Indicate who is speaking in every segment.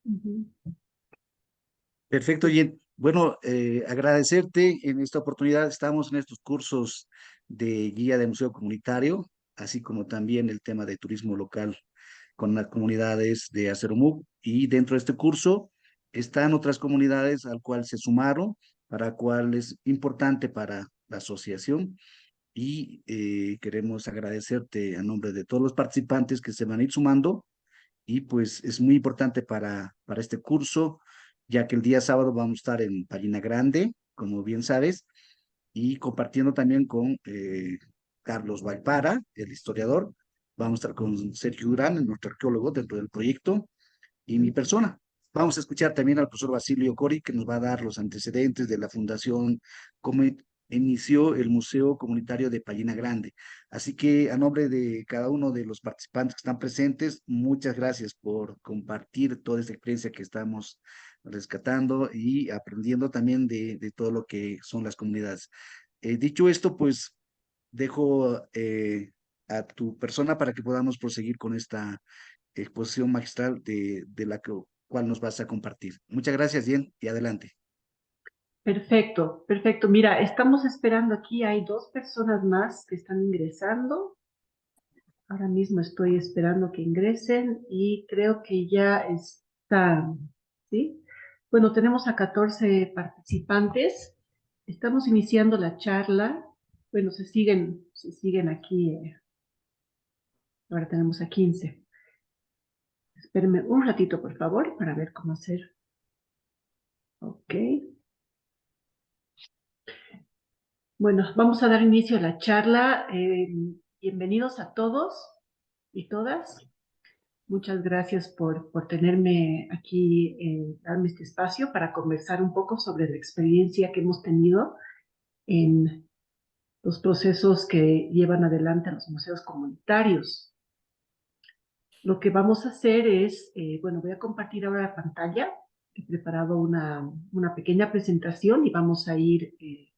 Speaker 1: Ujú.
Speaker 2: Perfecto, Jen. Bueno, agradecerte en esta oportunidad. Estamos en estos cursos de guía de museo comunitario, así como también el tema de turismo local con las comunidades de Acerumú. Y dentro de este curso están otras comunidades al cual se sumaron, para cual es importante para la asociación. Y queremos agradecerte a nombre de todos los participantes que se van a ir sumando, y pues es muy importante para este curso, ya que el día sábado vamos a estar en Pallina Grande, como bien sabes, y compartiendo también con Carlos Valpara, el historiador. Vamos a estar con Sergio Durán, nuestro arqueólogo dentro del proyecto, y mi persona. Vamos a escuchar también al profesor Basilio Cori, que nos va a dar los antecedentes de la fundación, cómo inició el Museo Comunitario de Pallina Grande. Así que a nombre de cada uno de los participantes que están presentes, muchas gracias por compartir toda esta experiencia que estamos rescatando y aprendiendo también de todo lo que son las comunidades. Dicho esto, pues dejo a tu persona para que podamos proseguir con esta exposición magistral de la cual nos vas a compartir. Muchas gracias, Jen, y adelante.
Speaker 1: Perfecto, perfecto. Mira, estamos esperando aquí, hay dos personas más que están ingresando. Ahora mismo estoy esperando que ingresen y creo que ya están, ¿sí? Bueno, tenemos a 14 participantes. Estamos iniciando la charla. Bueno, se siguen aquí. Ahora tenemos a 15. Espérenme un ratito, por favor, para ver cómo hacer. Ok. Bueno, vamos a dar inicio a la charla. Bienvenidos a todos y todas. Muchas gracias por tenerme aquí, darme este espacio para conversar un poco sobre la experiencia que hemos tenido en los procesos que llevan adelante a los museos comunitarios. Lo que vamos a hacer es, bueno, voy a compartir ahora la pantalla. He preparado una pequeña presentación y vamos a ir eh,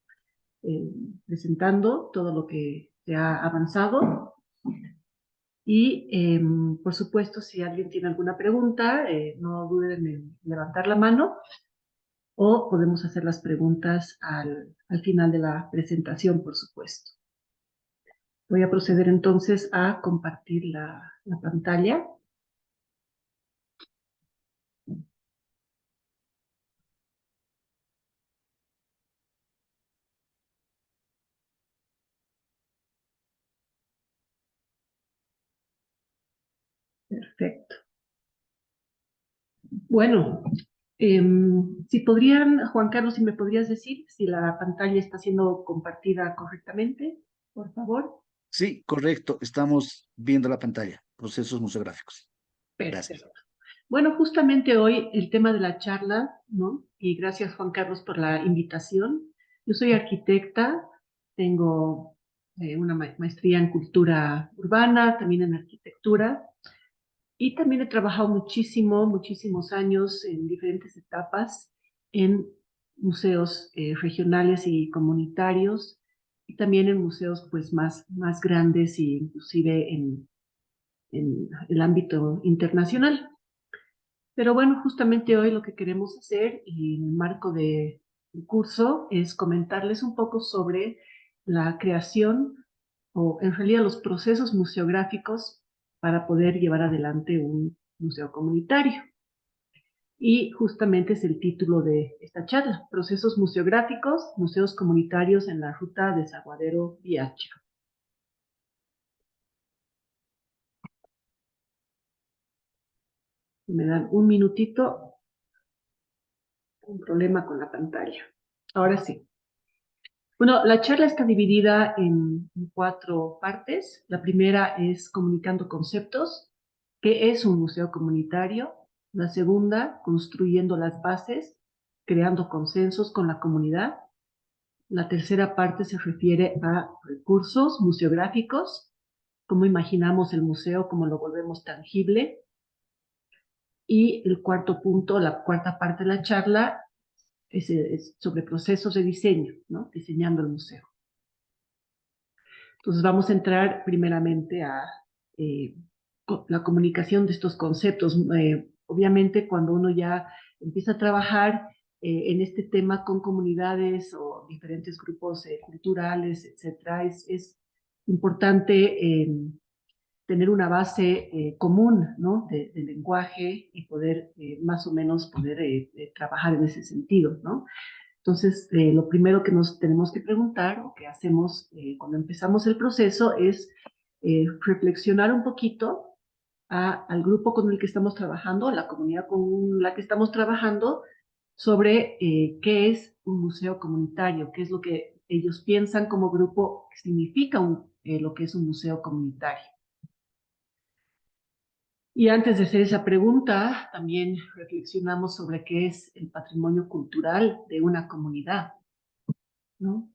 Speaker 1: presentando todo lo que se ha avanzado. Y, por supuesto, si alguien tiene alguna pregunta, no duden en levantar la mano o podemos hacer las preguntas al final de la presentación, por supuesto. Voy a proceder entonces a compartir la pantalla. Perfecto. Bueno, si podrían, Juan Carlos, si me podrías decir si la pantalla está siendo compartida correctamente, por favor.
Speaker 2: Sí, correcto. Estamos viendo la pantalla. Procesos museográficos. Gracias.
Speaker 1: Perfecto. Bueno, justamente hoy el tema de la charla, ¿no? Y gracias, Juan Carlos, por la invitación. Yo soy arquitecta, tengo una maestría en cultura urbana, también en arquitectura, y también he trabajado muchísimos años en diferentes etapas en museos regionales y comunitarios, y también en museos pues más grandes e inclusive en el ámbito internacional. Pero bueno, justamente hoy lo que queremos hacer en el marco del curso es comentarles un poco sobre la creación o en realidad los procesos museográficos para poder llevar adelante un museo comunitario. Y justamente es el título de esta charla, Procesos museográficos, museos comunitarios en la ruta Desaguadero-Viacho. Me dan un minutito, un problema con la pantalla. Ahora sí. Bueno, la charla está dividida en cuatro partes. La primera es comunicando conceptos, qué es un museo comunitario. La segunda, construyendo las bases, creando consensos con la comunidad. La tercera parte se refiere a recursos museográficos, cómo imaginamos el museo, cómo lo volvemos tangible. Y el cuarto punto, la cuarta parte de la charla, es sobre procesos de diseño, ¿no? Diseñando el museo. Entonces vamos a entrar primeramente a eh, la comunicación de estos conceptos. Obviamente, cuando uno ya empieza a trabajar en este tema con comunidades o diferentes grupos culturales, etcétera, es importante tener una base común, ¿no? De lenguaje y poder más o menos poder trabajar en ese sentido, ¿no? Entonces, lo primero que nos tenemos que preguntar o que hacemos cuando empezamos el proceso es reflexionar un poquito al grupo con el que estamos trabajando, a la comunidad con la que estamos trabajando, sobre qué es un museo comunitario, qué es lo que ellos piensan como grupo que significa lo que es un museo comunitario. Y antes de hacer esa pregunta, también reflexionamos sobre qué es el patrimonio cultural de una comunidad, ¿no?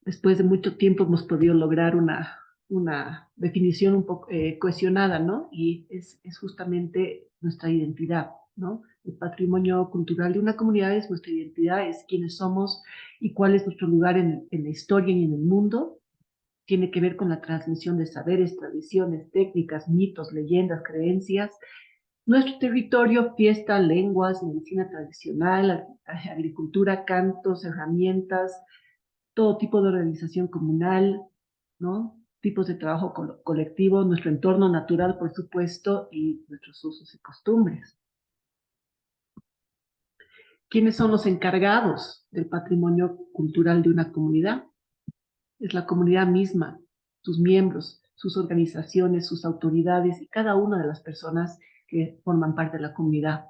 Speaker 1: Después de mucho tiempo hemos podido lograr una definición un poco cohesionada, ¿no? Y es justamente nuestra identidad, ¿no? El patrimonio cultural de una comunidad es nuestra identidad, es quiénes somos y cuál es nuestro lugar en la historia y en el mundo. Tiene que ver con la transmisión de saberes, tradiciones, técnicas, mitos, leyendas, creencias. Nuestro territorio, fiesta, lenguas, medicina tradicional, agricultura, cantos, herramientas, todo tipo de organización comunal, ¿no? Tipos de trabajo colectivo, nuestro entorno natural, por supuesto, y nuestros usos y costumbres. ¿Quiénes son los encargados del patrimonio cultural de una comunidad? Es la comunidad misma, sus miembros, sus organizaciones, sus autoridades y cada una de las personas que forman parte de la comunidad.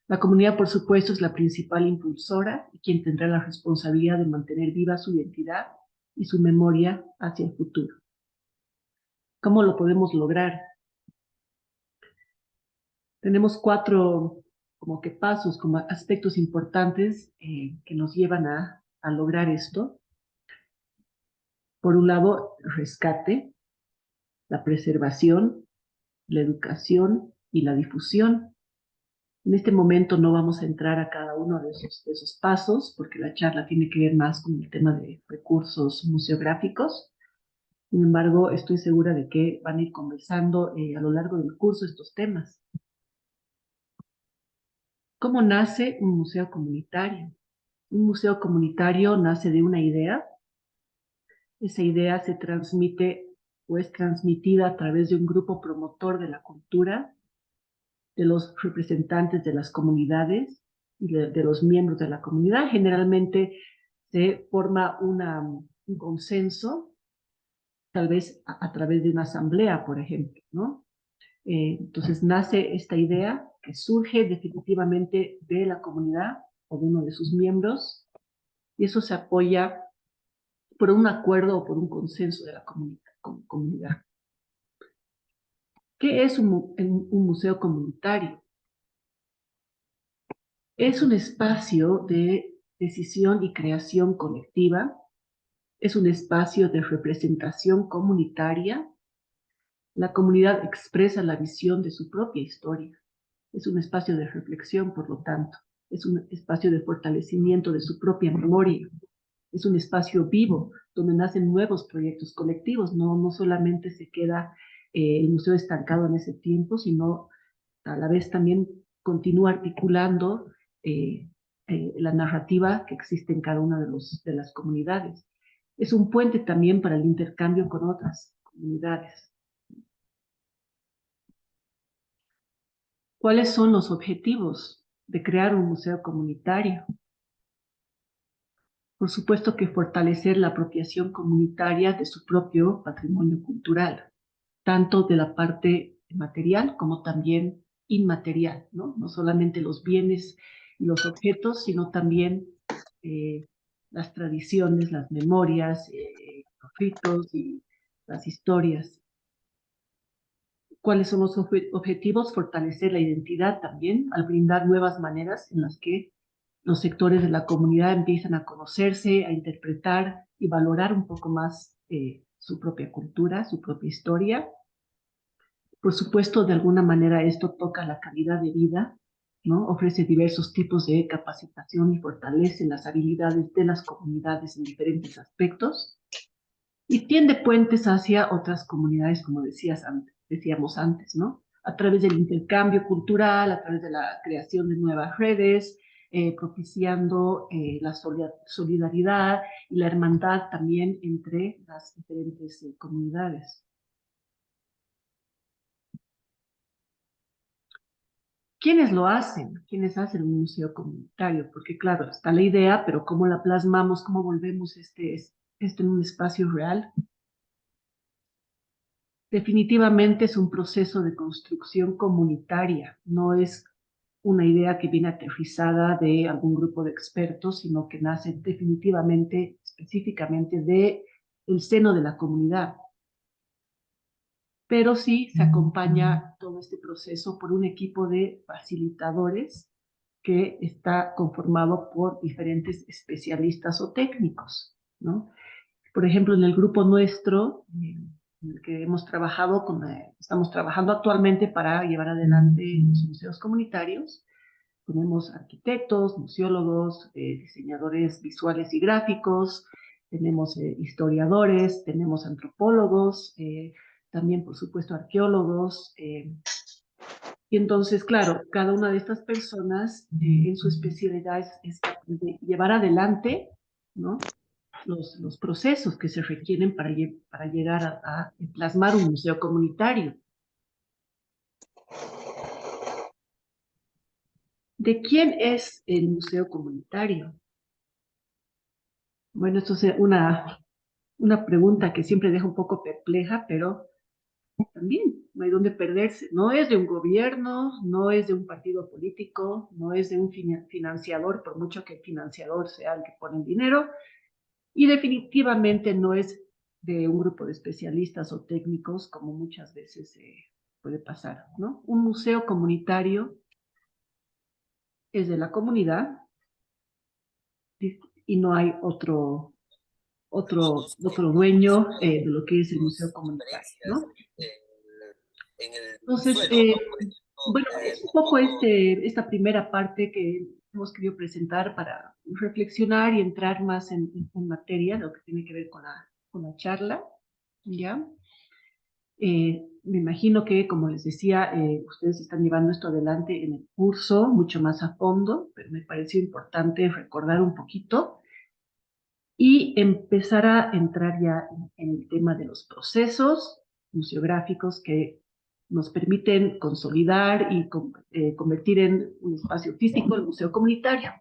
Speaker 1: La comunidad, por supuesto, es la principal impulsora y quien tendrá la responsabilidad de mantener viva su identidad y su memoria hacia el futuro. ¿Cómo lo podemos lograr? Tenemos cuatro como que pasos, como aspectos importantes que nos llevan a lograr esto. Por un lado, el rescate, la preservación, la educación y la difusión. En este momento no vamos a entrar a cada uno de esos pasos porque la charla tiene que ver más con el tema de recursos museográficos. Sin embargo, estoy segura de que van a ir conversando a lo largo del curso estos temas. ¿Cómo nace un museo comunitario? Un museo comunitario nace de una idea. Esa idea se transmite o es transmitida a través de un grupo promotor de la cultura, de los representantes de las comunidades y de los miembros de la comunidad. Generalmente se forma un consenso, tal vez a través de una asamblea, por ejemplo, ¿no? Entonces nace esta idea que surge definitivamente de la comunidad o de uno de sus miembros, y eso se apoya por un acuerdo o por un consenso de la comunidad. ¿Qué es un museo comunitario? Es un espacio de decisión y creación colectiva, es un espacio de representación comunitaria. La comunidad expresa la visión de su propia historia. Es un espacio de reflexión, por lo tanto. Es un espacio de fortalecimiento de su propia memoria. Es un espacio vivo donde nacen nuevos proyectos colectivos. No solamente se queda el museo estancado en ese tiempo, sino a la vez también continúa articulando la narrativa que existe en cada una de las comunidades. Es un puente también para el intercambio con otras comunidades. ¿Cuáles son los objetivos de crear un museo comunitario? Por supuesto que fortalecer la apropiación comunitaria de su propio patrimonio cultural, tanto de la parte material como también inmaterial, ¿no? No solamente los bienes y los objetos, sino también las tradiciones, las memorias, los ritos y las historias. ¿Cuáles son los objetivos? Fortalecer la identidad también, al brindar nuevas maneras en las que los sectores de la comunidad empiezan a conocerse, a interpretar y valorar un poco más su propia cultura, su propia historia. Por supuesto, de alguna manera esto toca la calidad de vida, ¿no? Ofrece diversos tipos de capacitación y fortalece las habilidades de las comunidades en diferentes aspectos y tiende puentes hacia otras comunidades, como decíamos antes, ¿no? a través del intercambio cultural, a través de la creación de nuevas redes, propiciando la solidaridad y la hermandad también entre las diferentes comunidades. ¿Quiénes lo hacen? ¿Quiénes hacen un museo comunitario? Porque claro, está la idea, pero ¿cómo la plasmamos? ¿Cómo volvemos esto en un espacio real? Definitivamente es un proceso de construcción comunitaria, no es una idea que viene aterrizada de algún grupo de expertos, sino que nace definitivamente, específicamente de el seno de la comunidad. Pero sí se acompaña todo este proceso por un equipo de facilitadores que está conformado por diferentes especialistas o técnicos, ¿no? Por ejemplo, en el grupo nuestro, en el que hemos trabajado, estamos trabajando actualmente para llevar adelante los museos comunitarios. Tenemos arquitectos, museólogos, diseñadores visuales y gráficos, tenemos historiadores, tenemos antropólogos, también, por supuesto, arqueólogos. Y entonces, claro, cada una de estas personas en su especialidad es capaz de llevar adelante, ¿no?, los procesos que se requieren para llegar a plasmar un museo comunitario. ¿De quién es el museo comunitario? Bueno, esto es una pregunta que siempre deja un poco perpleja, pero también no hay dónde perderse. No es de un gobierno, no es de un partido político, no es de un financiador, por mucho que el financiador sea el que pone el dinero, y definitivamente no es de un grupo de especialistas o técnicos, como muchas veces puede pasar, ¿no? Un museo comunitario es de la comunidad y no hay otro dueño de lo que es el museo comunitario, ¿no? Entonces, bueno, es un poco esta primera parte que hemos querido presentar para reflexionar y entrar más en materia, lo que tiene que ver con la charla, ¿ya? Me imagino que, como les decía, ustedes están llevando esto adelante en el curso mucho más a fondo, pero me pareció importante recordar un poquito y empezar a entrar ya en el tema de los procesos museográficos que nos permiten consolidar y convertir en un espacio físico el museo comunitario.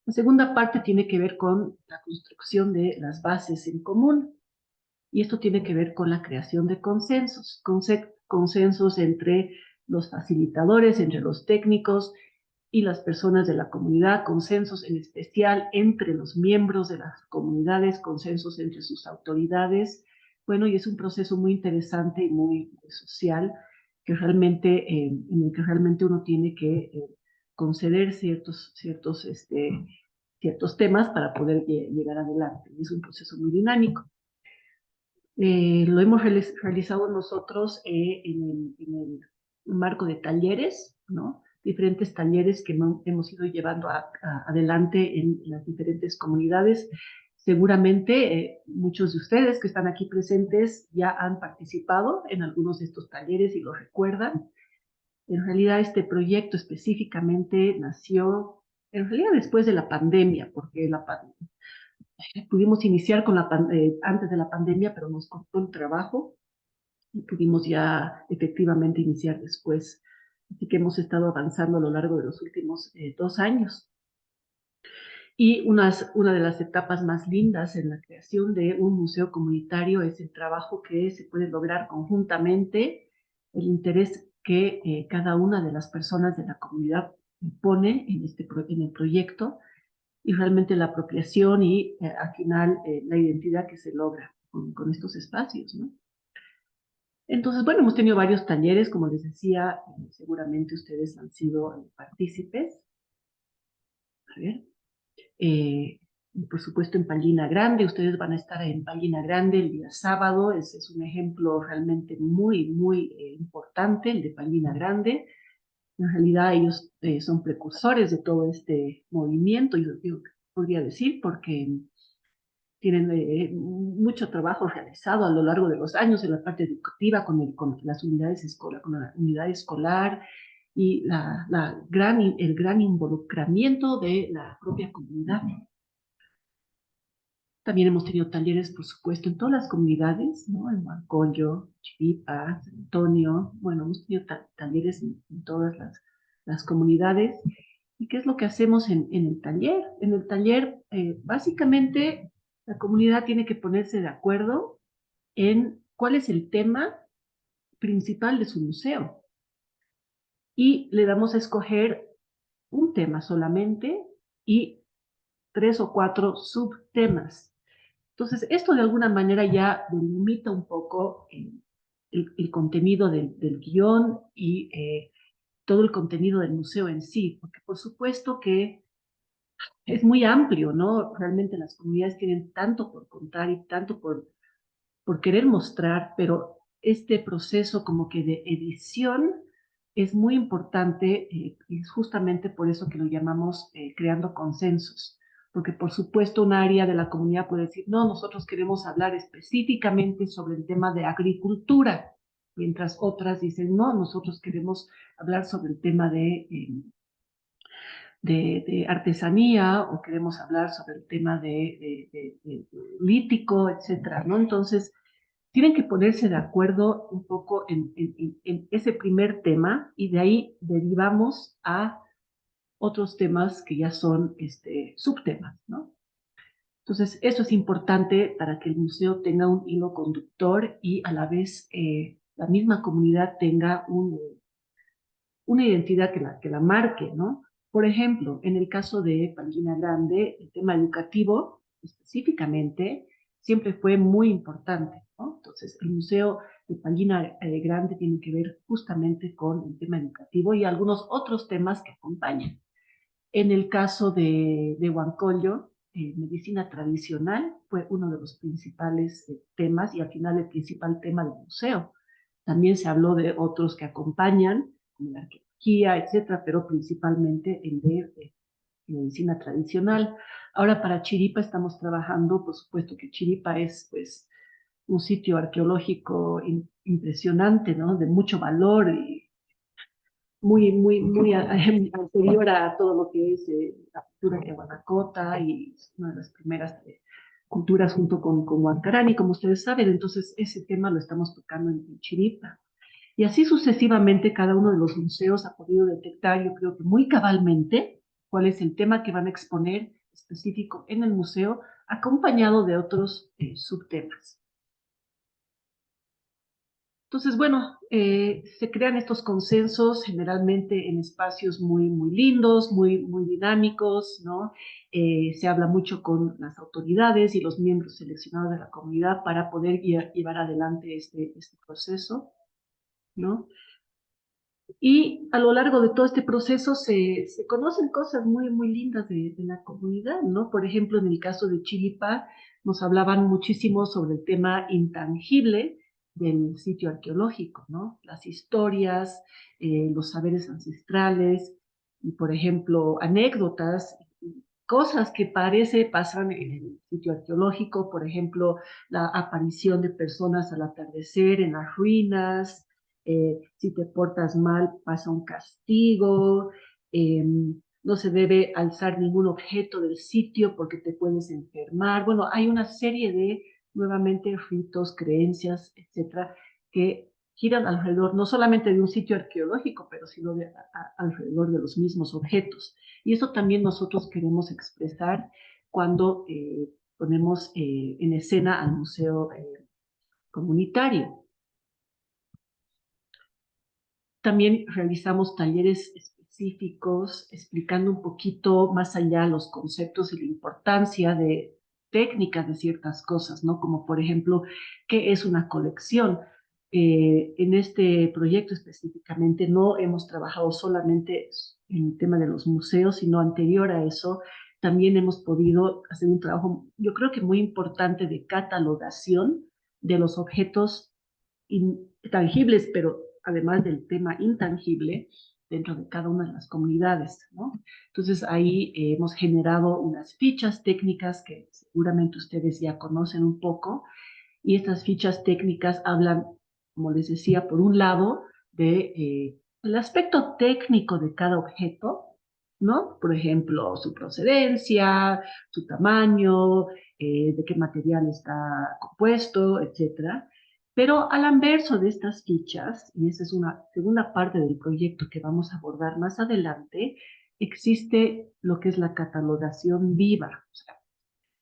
Speaker 1: La segunda parte tiene que ver con la construcción de las bases en común, y esto tiene que ver con la creación de consensos entre los facilitadores, entre los técnicos y las personas de la comunidad, consensos en especial entre los miembros de las comunidades, consensos entre sus autoridades. Bueno, y es un proceso muy interesante y muy social que realmente, en el que realmente uno tiene que conceder ciertos temas para poder llegar adelante. Y es un proceso muy dinámico. Lo hemos realizado nosotros en el marco de talleres, ¿no? Diferentes talleres que hemos ido llevando adelante en las diferentes comunidades. Seguramente muchos de ustedes que están aquí presentes ya han participado en algunos de estos talleres y lo recuerdan. En realidad este proyecto específicamente nació, en realidad después de la pandemia, porque pudimos iniciar antes de la pandemia, pero nos costó el trabajo y pudimos ya efectivamente iniciar después. Así que hemos estado avanzando a lo largo de los últimos 2 años. Y una de las etapas más lindas en la creación de un museo comunitario es el trabajo que se puede lograr conjuntamente, el interés que cada una de las personas de la comunidad pone en el proyecto y realmente la apropiación y al final la identidad que se logra con estos espacios, ¿no? Entonces, bueno, hemos tenido varios talleres, como les decía, seguramente ustedes han sido partícipes. A ver, eh, por supuesto en Pallina Grande, ustedes van a estar en Pallina Grande el día sábado, ese es un ejemplo realmente muy, muy importante, el de Pallina Grande. En realidad ellos son precursores de todo este movimiento, yo podría decir, porque tienen mucho trabajo realizado a lo largo de los años en la parte educativa con las unidades escolar, con la unidad escolar y el gran involucramiento de la propia comunidad. También hemos tenido talleres, por supuesto, en todas las comunidades, ¿no? En Huancollo, Chiripa, San Antonio. Bueno, hemos tenido talleres en todas las comunidades. ¿Y qué es lo que hacemos en el taller? En el taller, básicamente, la comunidad tiene que ponerse de acuerdo en cuál es el tema principal de su museo. Y le damos a escoger un tema solamente y 3 o 4 subtemas. Entonces, esto de alguna manera ya delimita un poco el contenido del guión y todo el contenido del museo en sí, porque por supuesto que es muy amplio, ¿no? Realmente las comunidades tienen tanto por contar y tanto por querer mostrar, pero este proceso como que de edición es muy importante y es justamente por eso que lo llamamos creando consensos, porque por supuesto un área de la comunidad puede decir, no, nosotros queremos hablar específicamente sobre el tema de agricultura, mientras otras dicen, no, nosotros queremos hablar sobre el tema de artesanía o queremos hablar sobre el tema de lítico, etcétera, ¿no? Entonces, tienen que ponerse de acuerdo un poco en ese primer tema y de ahí derivamos a otros temas que ya son subtemas, ¿no? Entonces, eso es importante para que el museo tenga un hilo conductor y a la vez la misma comunidad tenga una identidad que la marque, ¿no? Por ejemplo, en el caso de Palguina Grande, el tema educativo específicamente siempre fue muy importante, ¿no? Entonces, el Museo de Palguina Grande tiene que ver justamente con el tema educativo y algunos otros temas que acompañan. En el caso de Huancollo, medicina tradicional fue uno de los principales temas y al final el principal tema del museo. También se habló de otros que acompañan, como la arqueología, etcétera, pero principalmente el de medicina tradicional. Ahora para Chiripa estamos trabajando, por supuesto que Chiripa es pues un sitio arqueológico impresionante, ¿no? De mucho valor y muy anterior a todo lo que es la cultura de Guanacota y es una de las primeras culturas junto con Huancarán, como ustedes saben, entonces ese tema lo estamos tocando en Chiripa. Y así sucesivamente cada uno de los museos ha podido detectar, yo creo que muy cabalmente, cuál es el tema que van a exponer específico en el museo, acompañado de otros subtemas. Entonces, bueno, se crean estos consensos generalmente en espacios muy lindos, muy dinámicos, ¿no? Se habla mucho con las autoridades y los miembros seleccionados de la comunidad para poder llevar adelante este proceso, ¿no? Y a lo largo de todo este proceso se conocen cosas muy lindas de la comunidad, ¿no? Por ejemplo, en el caso de Chiripa, nos hablaban muchísimo sobre el tema intangible del sitio arqueológico, ¿no? Las historias, los saberes ancestrales, y por ejemplo, anécdotas, cosas que parece pasan en el sitio arqueológico, por ejemplo, la aparición de personas al atardecer en las ruinas, si te portas mal pasa un castigo, eh, no se debe alzar ningún objeto del sitio porque te puedes enfermar. Bueno, hay una serie de, nuevamente, ritos, creencias, etcétera, que giran alrededor no solamente de un sitio arqueológico, pero sino alrededor de los mismos objetos. Y eso también nosotros queremos expresar cuando ponemos en escena al museo comunitario. También realizamos talleres específicos explicando un poquito más allá los conceptos y la importancia de técnicas de ciertas cosas, ¿no? Como por ejemplo, ¿qué es una colección? En este proyecto específicamente no hemos trabajado solamente en el tema de los museos, sino anterior a eso también hemos podido hacer un trabajo, yo creo que muy importante de catalogación de los objetos tangibles, pero además del tema intangible, dentro de cada una de las comunidades, ¿no? Entonces ahí hemos generado unas fichas técnicas que seguramente ustedes ya conocen un poco, y estas fichas técnicas hablan, como les decía, por un lado, de el aspecto técnico de cada objeto, ¿no? Por ejemplo, su procedencia, su tamaño, de qué material está compuesto, etcétera. Pero al anverso de estas fichas, y esa es una segunda parte del proyecto que vamos a abordar más adelante, existe lo que es la catalogación viva. O sea,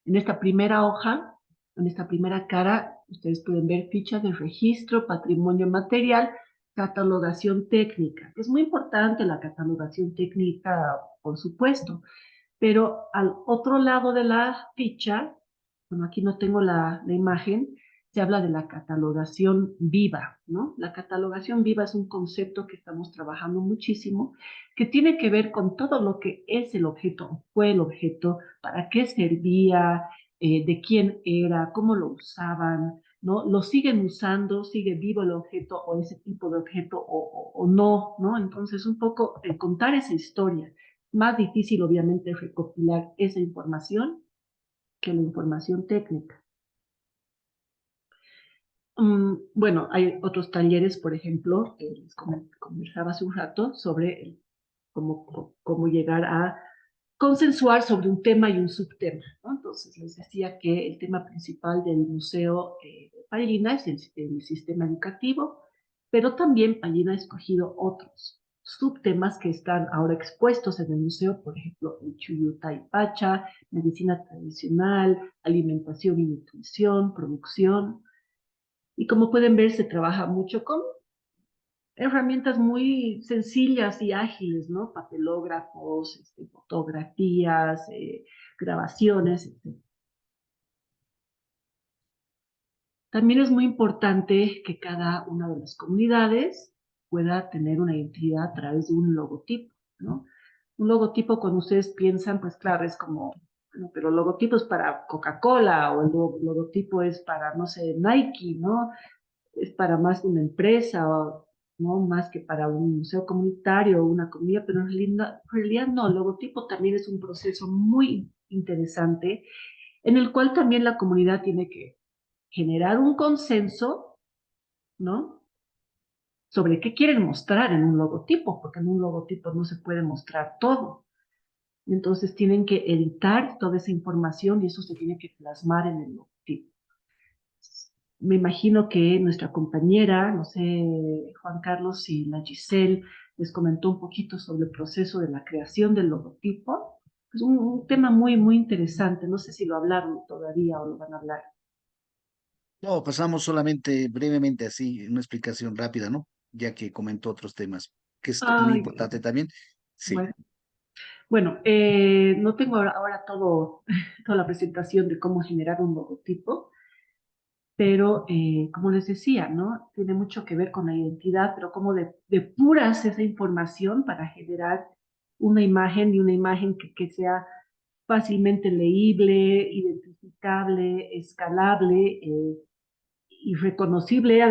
Speaker 1: en esta primera hoja, en esta primera cara, ustedes pueden ver ficha de registro, patrimonio material, catalogación técnica. Es muy importante la catalogación técnica, por supuesto, pero al otro lado de la ficha, bueno, aquí no tengo la imagen, se habla de la catalogación viva, ¿no? La catalogación viva es un concepto que estamos trabajando muchísimo, que tiene que ver con todo lo que es el objeto, fue el objeto, para qué servía, de quién era, cómo lo usaban, ¿no? Lo siguen usando, sigue vivo el objeto o ese tipo de objeto o no, ¿no? Entonces, un poco contar esa historia. Más difícil, obviamente, recopilar esa información que la información técnica. Bueno, hay otros talleres, por ejemplo, les conversaba hace un rato sobre cómo llegar a consensuar sobre un tema y un subtema, ¿no? Entonces, les decía que el tema principal del Museo de Pallina es el sistema educativo, pero también Pallina ha escogido otros subtemas que están ahora expuestos en el museo, por ejemplo, el Chuyuta y Pacha, medicina tradicional, alimentación y nutrición, producción. Y como pueden ver, se trabaja mucho con herramientas muy sencillas y ágiles, ¿no? Papelógrafos, fotografías, grabaciones, etc. También es muy importante que cada una de las comunidades pueda tener una identidad a través de un logotipo, ¿no? Un logotipo, cuando ustedes piensan, pues claro, es como, bueno, pero el logotipo es para Coca-Cola o el logotipo es para, no sé, Nike, ¿no? Es para más de una empresa, ¿no? Más que para un museo comunitario o una comunidad, pero en realidad no, el logotipo también es un proceso muy interesante en el cual también la comunidad tiene que generar un consenso, ¿no? Sobre qué quieren mostrar en un logotipo, porque en un logotipo no se puede mostrar todo. Entonces tienen que editar toda esa información y eso se tiene que plasmar en el logotipo. Me imagino que nuestra compañera, no sé, Juan Carlos y la Giselle, les comentó un poquito sobre el proceso de la creación del logotipo. Es un tema muy, muy interesante. No sé si lo hablaron todavía o lo van a hablar.
Speaker 2: No, pasamos solamente brevemente así, una explicación rápida, ¿no? Ya que comentó otros temas, que es muy
Speaker 1: Ay,
Speaker 2: importante también. Sí.
Speaker 1: bueno. Bueno, no tengo ahora toda la presentación de cómo generar un logotipo, pero como les decía, ¿no? Tiene mucho que ver con la identidad, pero cómo depuras esa información para generar una imagen y una imagen que sea fácilmente leíble, identificable, escalable, y reconocible,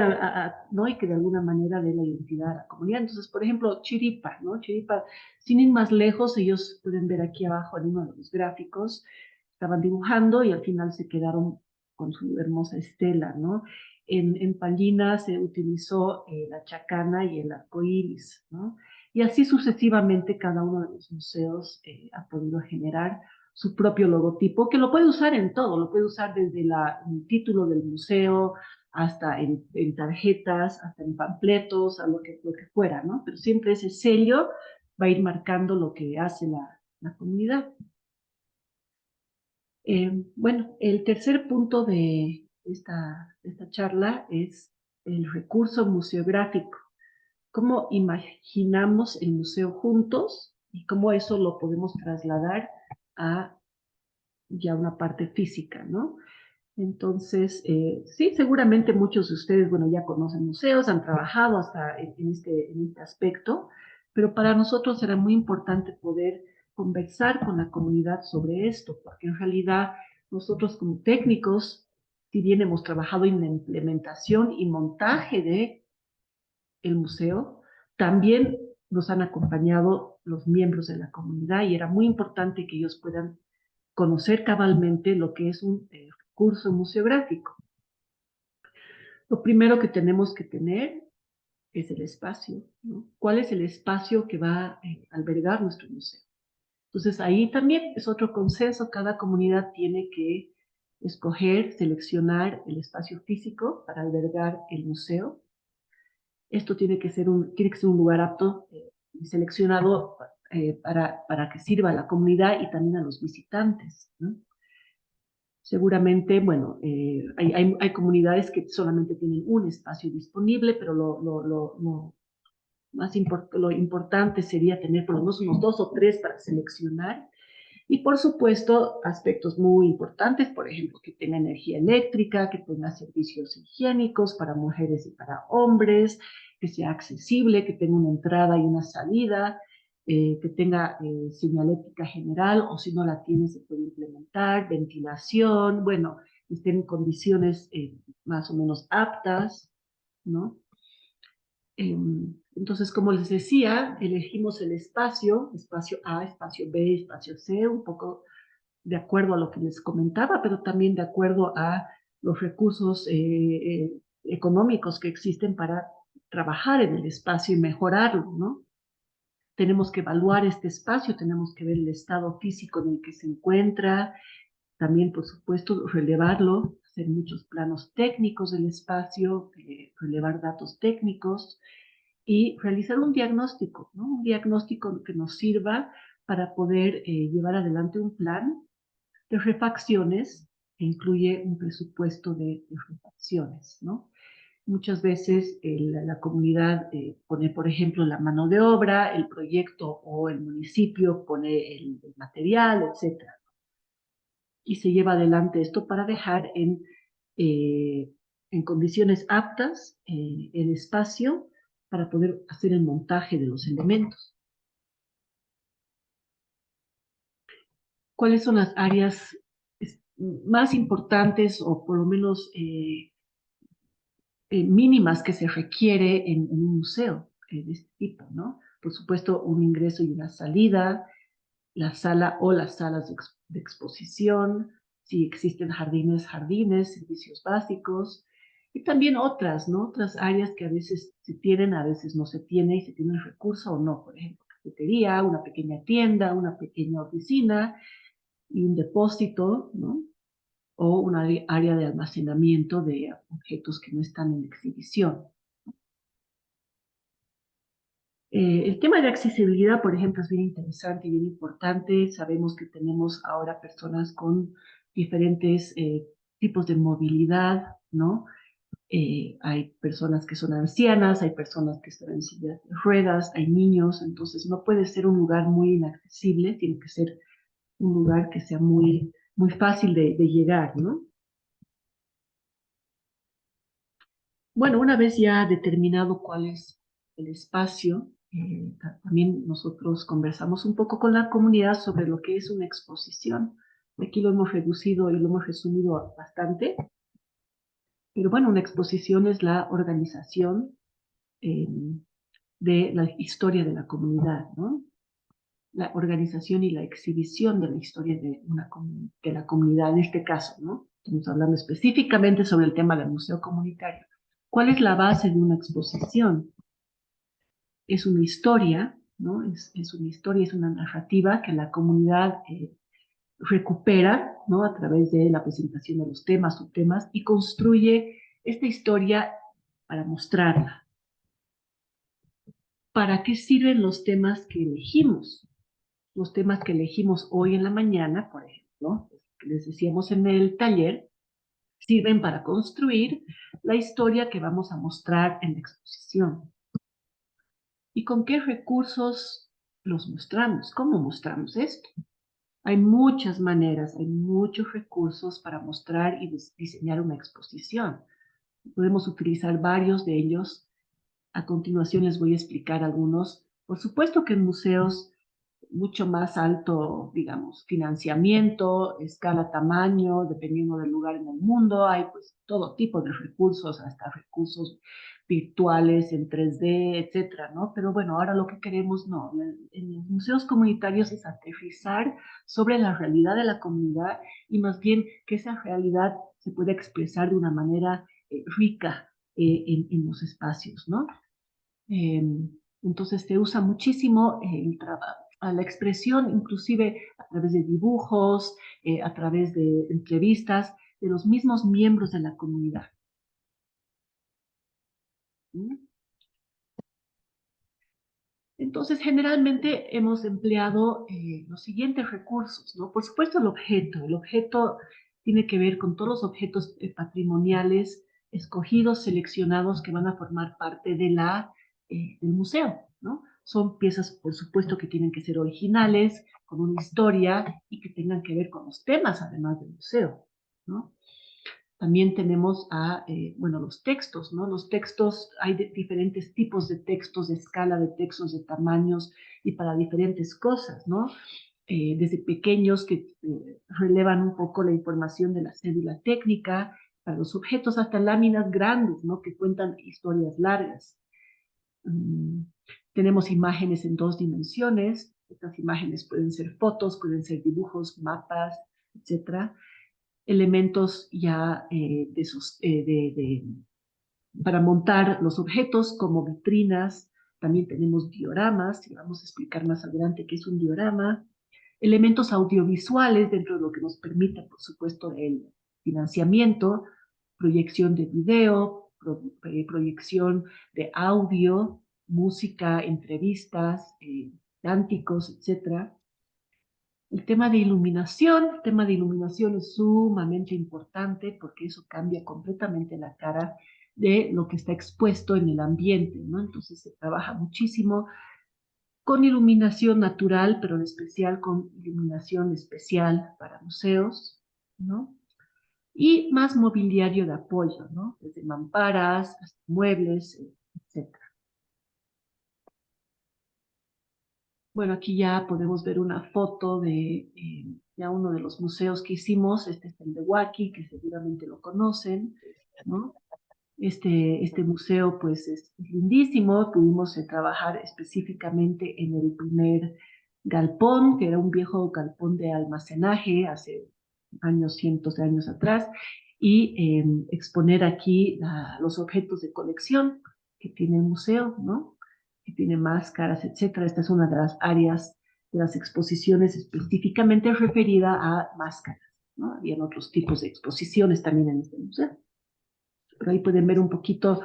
Speaker 1: ¿no? Y que de alguna manera dé la identidad a la comunidad. Entonces, por ejemplo, Chiripa, ¿no? Chiripa, sin ir más lejos, ellos pueden ver aquí abajo en uno de los gráficos, estaban dibujando y al final se quedaron con su hermosa estela, ¿no? En Pallina se utilizó la chacana y el arco iris, ¿no? Y así sucesivamente cada uno de los museos ha podido generar su propio logotipo, que lo puede usar en todo, lo puede usar desde el título del museo, hasta en tarjetas, hasta en panfletos, a lo que fuera, ¿no? Pero siempre ese sello va a ir marcando lo que hace la comunidad. Bueno, el tercer punto de esta charla es el recurso museográfico. ¿Cómo imaginamos el museo juntos y cómo eso lo podemos trasladar a ya una parte física, ¿no? Entonces, sí, seguramente muchos de ustedes, bueno, ya conocen museos, han trabajado hasta en este aspecto, pero para nosotros era muy importante poder conversar con la comunidad sobre esto, porque en realidad nosotros como técnicos, si bien hemos trabajado en la implementación y montaje de el museo, también nos han acompañado los miembros de la comunidad y era muy importante que ellos puedan conocer cabalmente lo que es un recurso museográfico. Lo primero que tenemos que tener es el espacio, ¿no? ¿Cuál es el espacio que va a albergar nuestro museo? Entonces ahí también es otro consenso, cada comunidad tiene que escoger, seleccionar el espacio físico para albergar el museo. Esto tiene que ser un lugar apto y seleccionado para que sirva a la comunidad y también a los visitantes, ¿no? Seguramente, bueno, hay comunidades que solamente tienen un espacio disponible, pero lo importante sería tener por lo menos unos 2 o 3 para seleccionar. Y por supuesto, aspectos muy importantes, por ejemplo, que tenga energía eléctrica, que tenga servicios higiénicos para mujeres y para hombres, que sea accesible, que tenga una entrada y una salida, que tenga señalética general, o si no la tiene se puede implementar, ventilación, bueno, que estén en condiciones más o menos aptas, ¿no? Entonces, como les decía, elegimos el espacio A, espacio B, espacio C, un poco de acuerdo a lo que les comentaba, pero también de acuerdo a los recursos económicos que existen para trabajar en el espacio y mejorarlo, ¿no? Tenemos que evaluar este espacio, tenemos que ver el estado físico en el que se encuentra, también, por supuesto, relevarlo, hacer muchos planos técnicos del espacio, relevar datos técnicos y realizar un diagnóstico, ¿no? Un diagnóstico que nos sirva para poder llevar adelante un plan de refacciones que incluye un presupuesto de refacciones, ¿no? Muchas veces la comunidad pone, por ejemplo, la mano de obra, el proyecto o el municipio pone el material, etcétera. Y se lleva adelante esto para dejar en condiciones aptas el espacio para poder hacer el montaje de los elementos. ¿Cuáles son las áreas más importantes o por lo menos mínimas que se requiere en un museo de este tipo, ¿no? Por supuesto, un ingreso y una salida, la sala o las salas de exposición, si existen jardines, servicios básicos, y también otras, ¿no? Otras áreas que a veces se tienen, a veces no se tiene, y se tiene el recurso o no, por ejemplo, cafetería, una pequeña tienda, una pequeña oficina y un depósito, ¿no? O una área de almacenamiento de objetos que no están en exhibición. El tema de accesibilidad, por ejemplo, es bien interesante y bien importante. Sabemos que tenemos ahora personas con diferentes tipos de movilidad, ¿no? Hay personas que son ancianas, hay personas que están en sillas de ruedas, hay niños, entonces no puede ser un lugar muy inaccesible, tiene que ser un lugar que sea muy, muy fácil de llegar, ¿no? Bueno, una vez ya determinado cuál es el espacio, también nosotros conversamos un poco con la comunidad sobre lo que es una exposición. Aquí lo hemos reducido y lo hemos resumido bastante, pero bueno, una exposición es la organización eh, de la historia de la comunidad, ¿no? La organización y la exhibición de la historia de la comunidad en este caso, ¿no? Estamos hablando específicamente sobre el tema del museo comunitario. ¿Cuál es la base de una exposición? Es una historia, ¿no? Es una historia, es una narrativa que la comunidad recupera, ¿no? A través de la presentación de los temas, subtemas, y construye esta historia para mostrarla. ¿Para qué sirven los temas que elegimos? Los temas que elegimos hoy en la mañana, por ejemplo, que les decíamos en el taller, sirven para construir la historia que vamos a mostrar en la exposición. ¿Y con qué recursos los mostramos? ¿Cómo mostramos esto? Hay muchas maneras, hay muchos recursos para mostrar y diseñar una exposición. Podemos utilizar varios de ellos. A continuación les voy a explicar algunos. Por supuesto que en museos mucho más alto, digamos, financiamiento, escala, tamaño, dependiendo del lugar en el mundo. Hay pues todo tipo de recursos, hasta recursos virtuales en 3D, etcétera, ¿no? Pero bueno, ahora lo que queremos, no, en los museos comunitarios es aterrizar sobre la realidad de la comunidad y más bien que esa realidad se pueda expresar de una manera rica en los espacios, ¿no? Eh, entonces se usa muchísimo el trabajo, la expresión, inclusive a través de dibujos, a través de entrevistas de los mismos miembros de la comunidad. ¿Mm? Entonces, generalmente hemos empleado los siguientes recursos, ¿no? Por supuesto, el objeto. El objeto tiene que ver con todos los objetos patrimoniales escogidos, seleccionados, que van a formar parte de del museo, ¿no? Son piezas, por supuesto, que tienen que ser originales, con una historia y que tengan que ver con los temas, además del museo, ¿no? También tenemos bueno, los textos, ¿no? Los textos, hay diferentes tipos de textos, de escala de textos, de tamaños y para diferentes cosas, ¿no? Desde pequeños que relevan un poco la información de la cédula técnica, para los objetos hasta láminas grandes, ¿no? Que cuentan historias largas. Mm, Tenemos imágenes en 2 dimensiones. Estas imágenes pueden ser fotos, pueden ser dibujos, mapas, etcétera. Elementos ya para montar los objetos como vitrinas. También tenemos dioramas, y vamos a explicar más adelante qué es un diorama. Elementos audiovisuales dentro de lo que nos permite, por supuesto, el financiamiento, proyección de video, proyección de audio, música, entrevistas, cánticos, etcétera. El tema de iluminación es sumamente importante porque eso cambia completamente la cara de lo que está expuesto en el ambiente, ¿no? Entonces se trabaja muchísimo con iluminación natural, pero en especial con iluminación especial para museos, ¿no? Y más mobiliario de apoyo, ¿no? Desde mamparas hasta muebles, etc. Bueno, aquí ya podemos ver una foto de ya uno de los museos que hicimos. Este es el de Huaki, que seguramente lo conocen, ¿no? Este museo pues es lindísimo. Pudimos trabajar específicamente en el primer galpón, que era un viejo galpón de almacenaje hace años, cientos de años atrás, y exponer aquí los objetos de colección que tiene el museo, ¿no? Que tiene máscaras, etcétera. Esta es una de las áreas de las exposiciones específicamente referida a máscaras, ¿no? Habían otros tipos de exposiciones también en este museo. Pero ahí pueden ver un poquito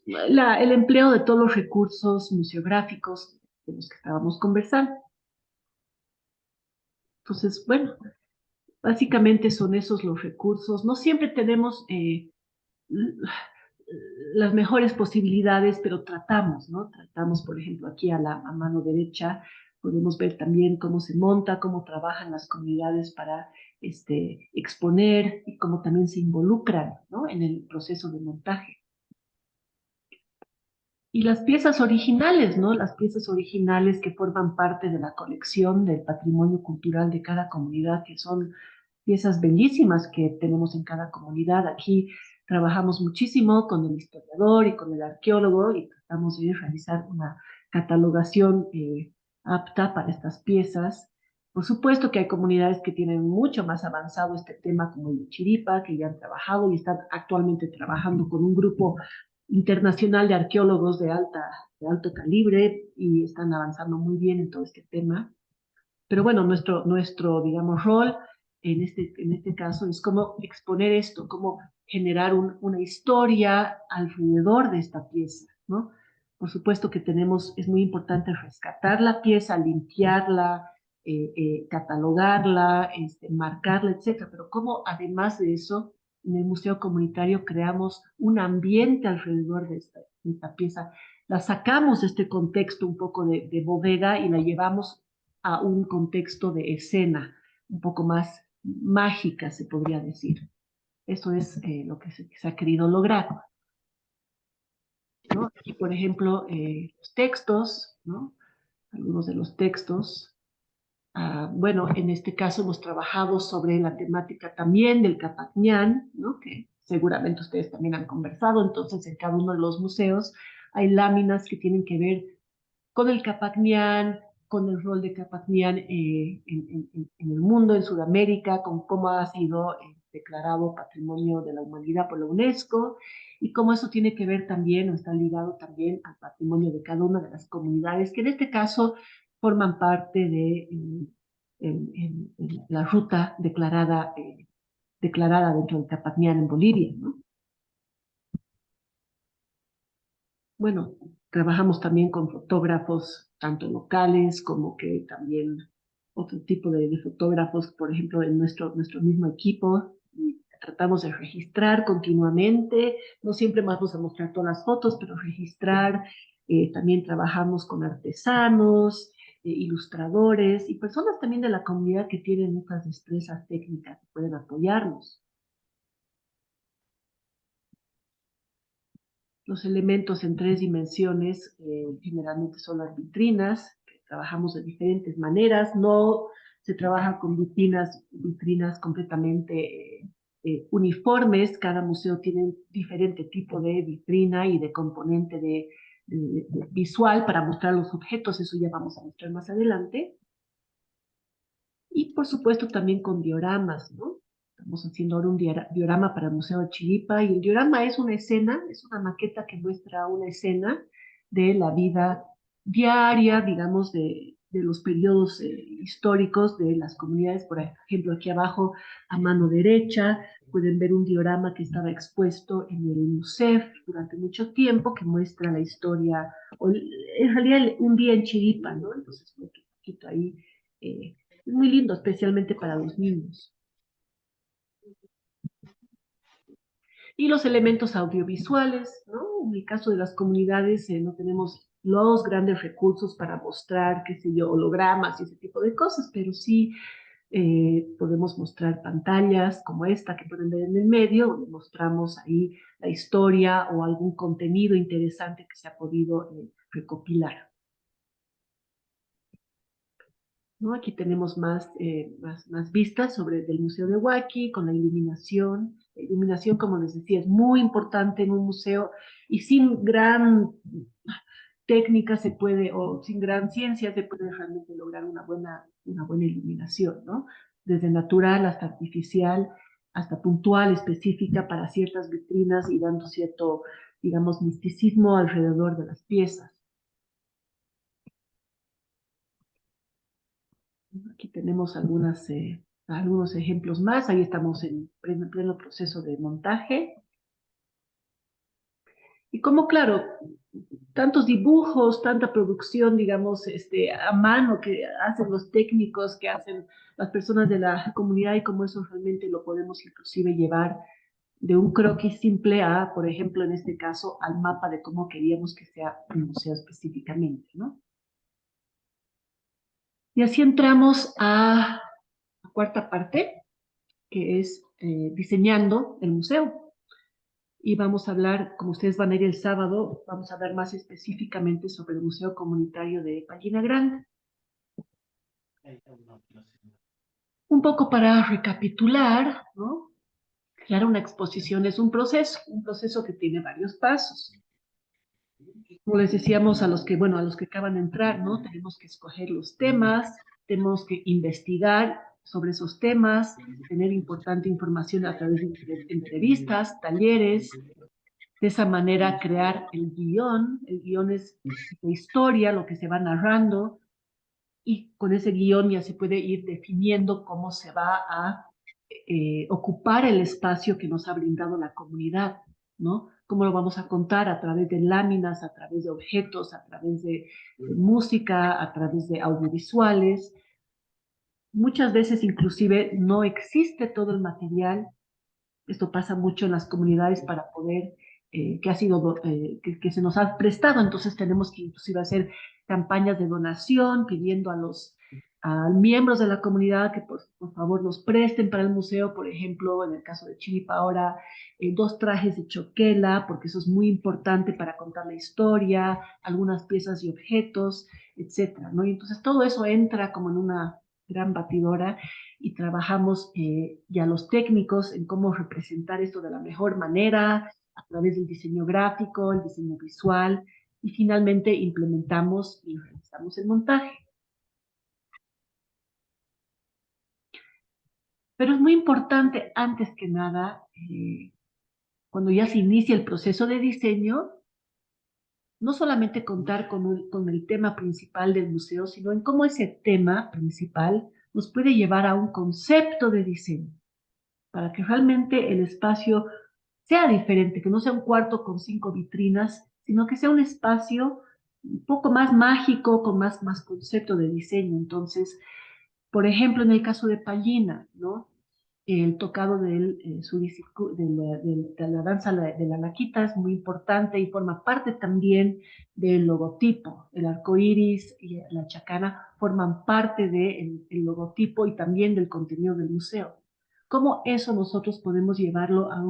Speaker 1: el empleo de todos los recursos museográficos de los que estábamos conversando. Entonces, bueno, básicamente son esos los recursos. No siempre tenemos las mejores posibilidades, pero tratamos, ¿no? Tratamos, por ejemplo, aquí a mano derecha, podemos ver también cómo se monta, cómo trabajan las comunidades para exponer y cómo también se involucran, ¿no? En el proceso de montaje. Y las piezas originales, ¿no? Las piezas originales que forman parte de la colección del patrimonio cultural de cada comunidad, que son piezas bellísimas que tenemos en cada comunidad. Aquí trabajamos muchísimo con el historiador y con el arqueólogo y tratamos de realizar una catalogación apta para estas piezas. Por supuesto que hay comunidades que tienen mucho más avanzado este tema, como el de Chiripa, que ya han trabajado y están actualmente trabajando con un grupo internacional de arqueólogos de alto calibre y están avanzando muy bien en todo este tema. Pero bueno, digamos, rol en este caso es cómo exponer esto, cómo generar una historia alrededor de esta pieza, ¿no? Por supuesto que es muy importante rescatar la pieza, limpiarla, catalogarla, marcarla, etcétera. Pero cómo además de eso, en el Museo Comunitario creamos un ambiente alrededor de esta pieza. La sacamos de este contexto un poco de bodega y la llevamos a un contexto de escena un poco más mágica, se podría decir. Eso es lo que se ha querido lograr, ¿no? Aquí, por ejemplo, los textos, ¿no? Algunos de los textos. Bueno, en este caso hemos trabajado sobre la temática también del Capacñán, ¿no? Que seguramente ustedes también han conversado. Entonces, en cada uno de los museos hay láminas que tienen que ver con el Capacñán, con el rol de Capacñán en el mundo, en Sudamérica, con cómo ha sido declarado Patrimonio de la Humanidad por la UNESCO y cómo eso tiene que ver también o está ligado también al patrimonio de cada una de las comunidades que en este caso forman parte de la ruta declarada dentro del Capacñán en Bolivia, ¿no? Bueno, trabajamos también con fotógrafos, tanto locales como que también otro tipo de fotógrafos, por ejemplo, en nuestro mismo equipo. Y tratamos de registrar continuamente, no siempre vamos a mostrar todas las fotos, pero registrar. También trabajamos con artesanos, ilustradores y personas también de la comunidad que tienen estas destrezas técnicas que pueden apoyarnos. Los elementos en 3 dimensiones generalmente son las vitrinas, que trabajamos de diferentes maneras, no se trabaja con vitrinas completamente uniformes, cada museo tiene diferente tipo de vitrina y de componente de visual para mostrar los objetos, eso ya vamos a mostrar más adelante. Y por supuesto también con dioramas, ¿no? Estamos haciendo ahora un diorama para el Museo de Chiripa y el diorama es una escena, es una maqueta que muestra una escena de la vida diaria, digamos, de los periodos históricos de las comunidades. Por ejemplo, aquí abajo a mano derecha pueden ver un diorama que estaba expuesto en el MUSEF durante mucho tiempo, que muestra la historia, o en realidad un día en Chiripa, ¿no? Entonces, un poquito ahí es muy lindo, especialmente para los niños. Y los elementos audiovisuales, ¿no? En el caso de las comunidades no tenemos los grandes recursos para mostrar, qué sé yo, hologramas y ese tipo de cosas, pero sí podemos mostrar pantallas como esta que pueden ver en el medio, donde mostramos ahí la historia o algún contenido interesante que se ha podido recopilar. ¿No? Aquí tenemos más vistas sobre el Museo de Huaki con la iluminación. La iluminación, como les decía, es muy importante en un museo y sin gran técnica se puede, o sin gran ciencia se puede realmente lograr una buena iluminación, ¿no? Desde natural hasta artificial, hasta puntual, específica para ciertas vitrinas y dando cierto, digamos, misticismo alrededor de las piezas. Aquí tenemos algunos ejemplos más. Ahí estamos en pleno proceso de montaje. Y como, claro, tantos dibujos, tanta producción, digamos, a mano que hacen los técnicos, que hacen las personas de la comunidad y como eso realmente lo podemos inclusive llevar de un croquis simple a, por ejemplo, en este caso, al mapa de cómo queríamos que sea el museo específicamente, ¿no? Y así entramos a la cuarta parte, que es diseñando el museo. Y vamos a hablar, como ustedes van a ir el sábado, vamos a hablar más específicamente sobre el Museo Comunitario de Pallina Grande. Un poco para recapitular, ¿no? Crear una exposición es un proceso que tiene varios pasos. Como les decíamos a los que acaban de entrar, ¿no? Tenemos que escoger los temas, tenemos que investigar sobre esos temas, tener importante información a través de entrevistas, talleres, de esa manera crear el guión es la historia, lo que se va narrando, y con ese guión ya se puede ir definiendo cómo se va a ocupar el espacio que nos ha brindado la comunidad, ¿no? Cómo lo vamos a contar a través de láminas, a través de objetos, a través de música, a través de audiovisuales. Muchas veces inclusive no existe todo el material. Esto pasa mucho en las comunidades para poder, que se nos ha prestado, entonces tenemos que inclusive hacer campañas de donación pidiendo a miembros de la comunidad que por favor nos presten para el museo, por ejemplo, en el caso de Chiripa ahora, 2 trajes de choquela, porque eso es muy importante para contar la historia, algunas piezas y objetos, etcétera, ¿no? Y entonces todo eso entra como en gran batidora y trabajamos ya los técnicos en cómo representar esto de la mejor manera a través del diseño gráfico, el diseño visual y finalmente implementamos y realizamos el montaje. Pero es muy importante, antes que nada, cuando ya se inicia el proceso de diseño, no solamente contar con el tema principal del museo, sino en cómo ese tema principal nos puede llevar a un concepto de diseño, para que realmente el espacio sea diferente, que no sea un cuarto con 5 vitrinas, sino que sea un espacio un poco más mágico, con más concepto de diseño. Entonces, por ejemplo, en el caso de Pallina, ¿no? El tocado de la danza de la laquita es muy importante y forma parte también del logotipo. El arco iris y la chacana forman parte del logotipo y también del contenido del museo. ¿Cómo eso nosotros podemos llevarlo a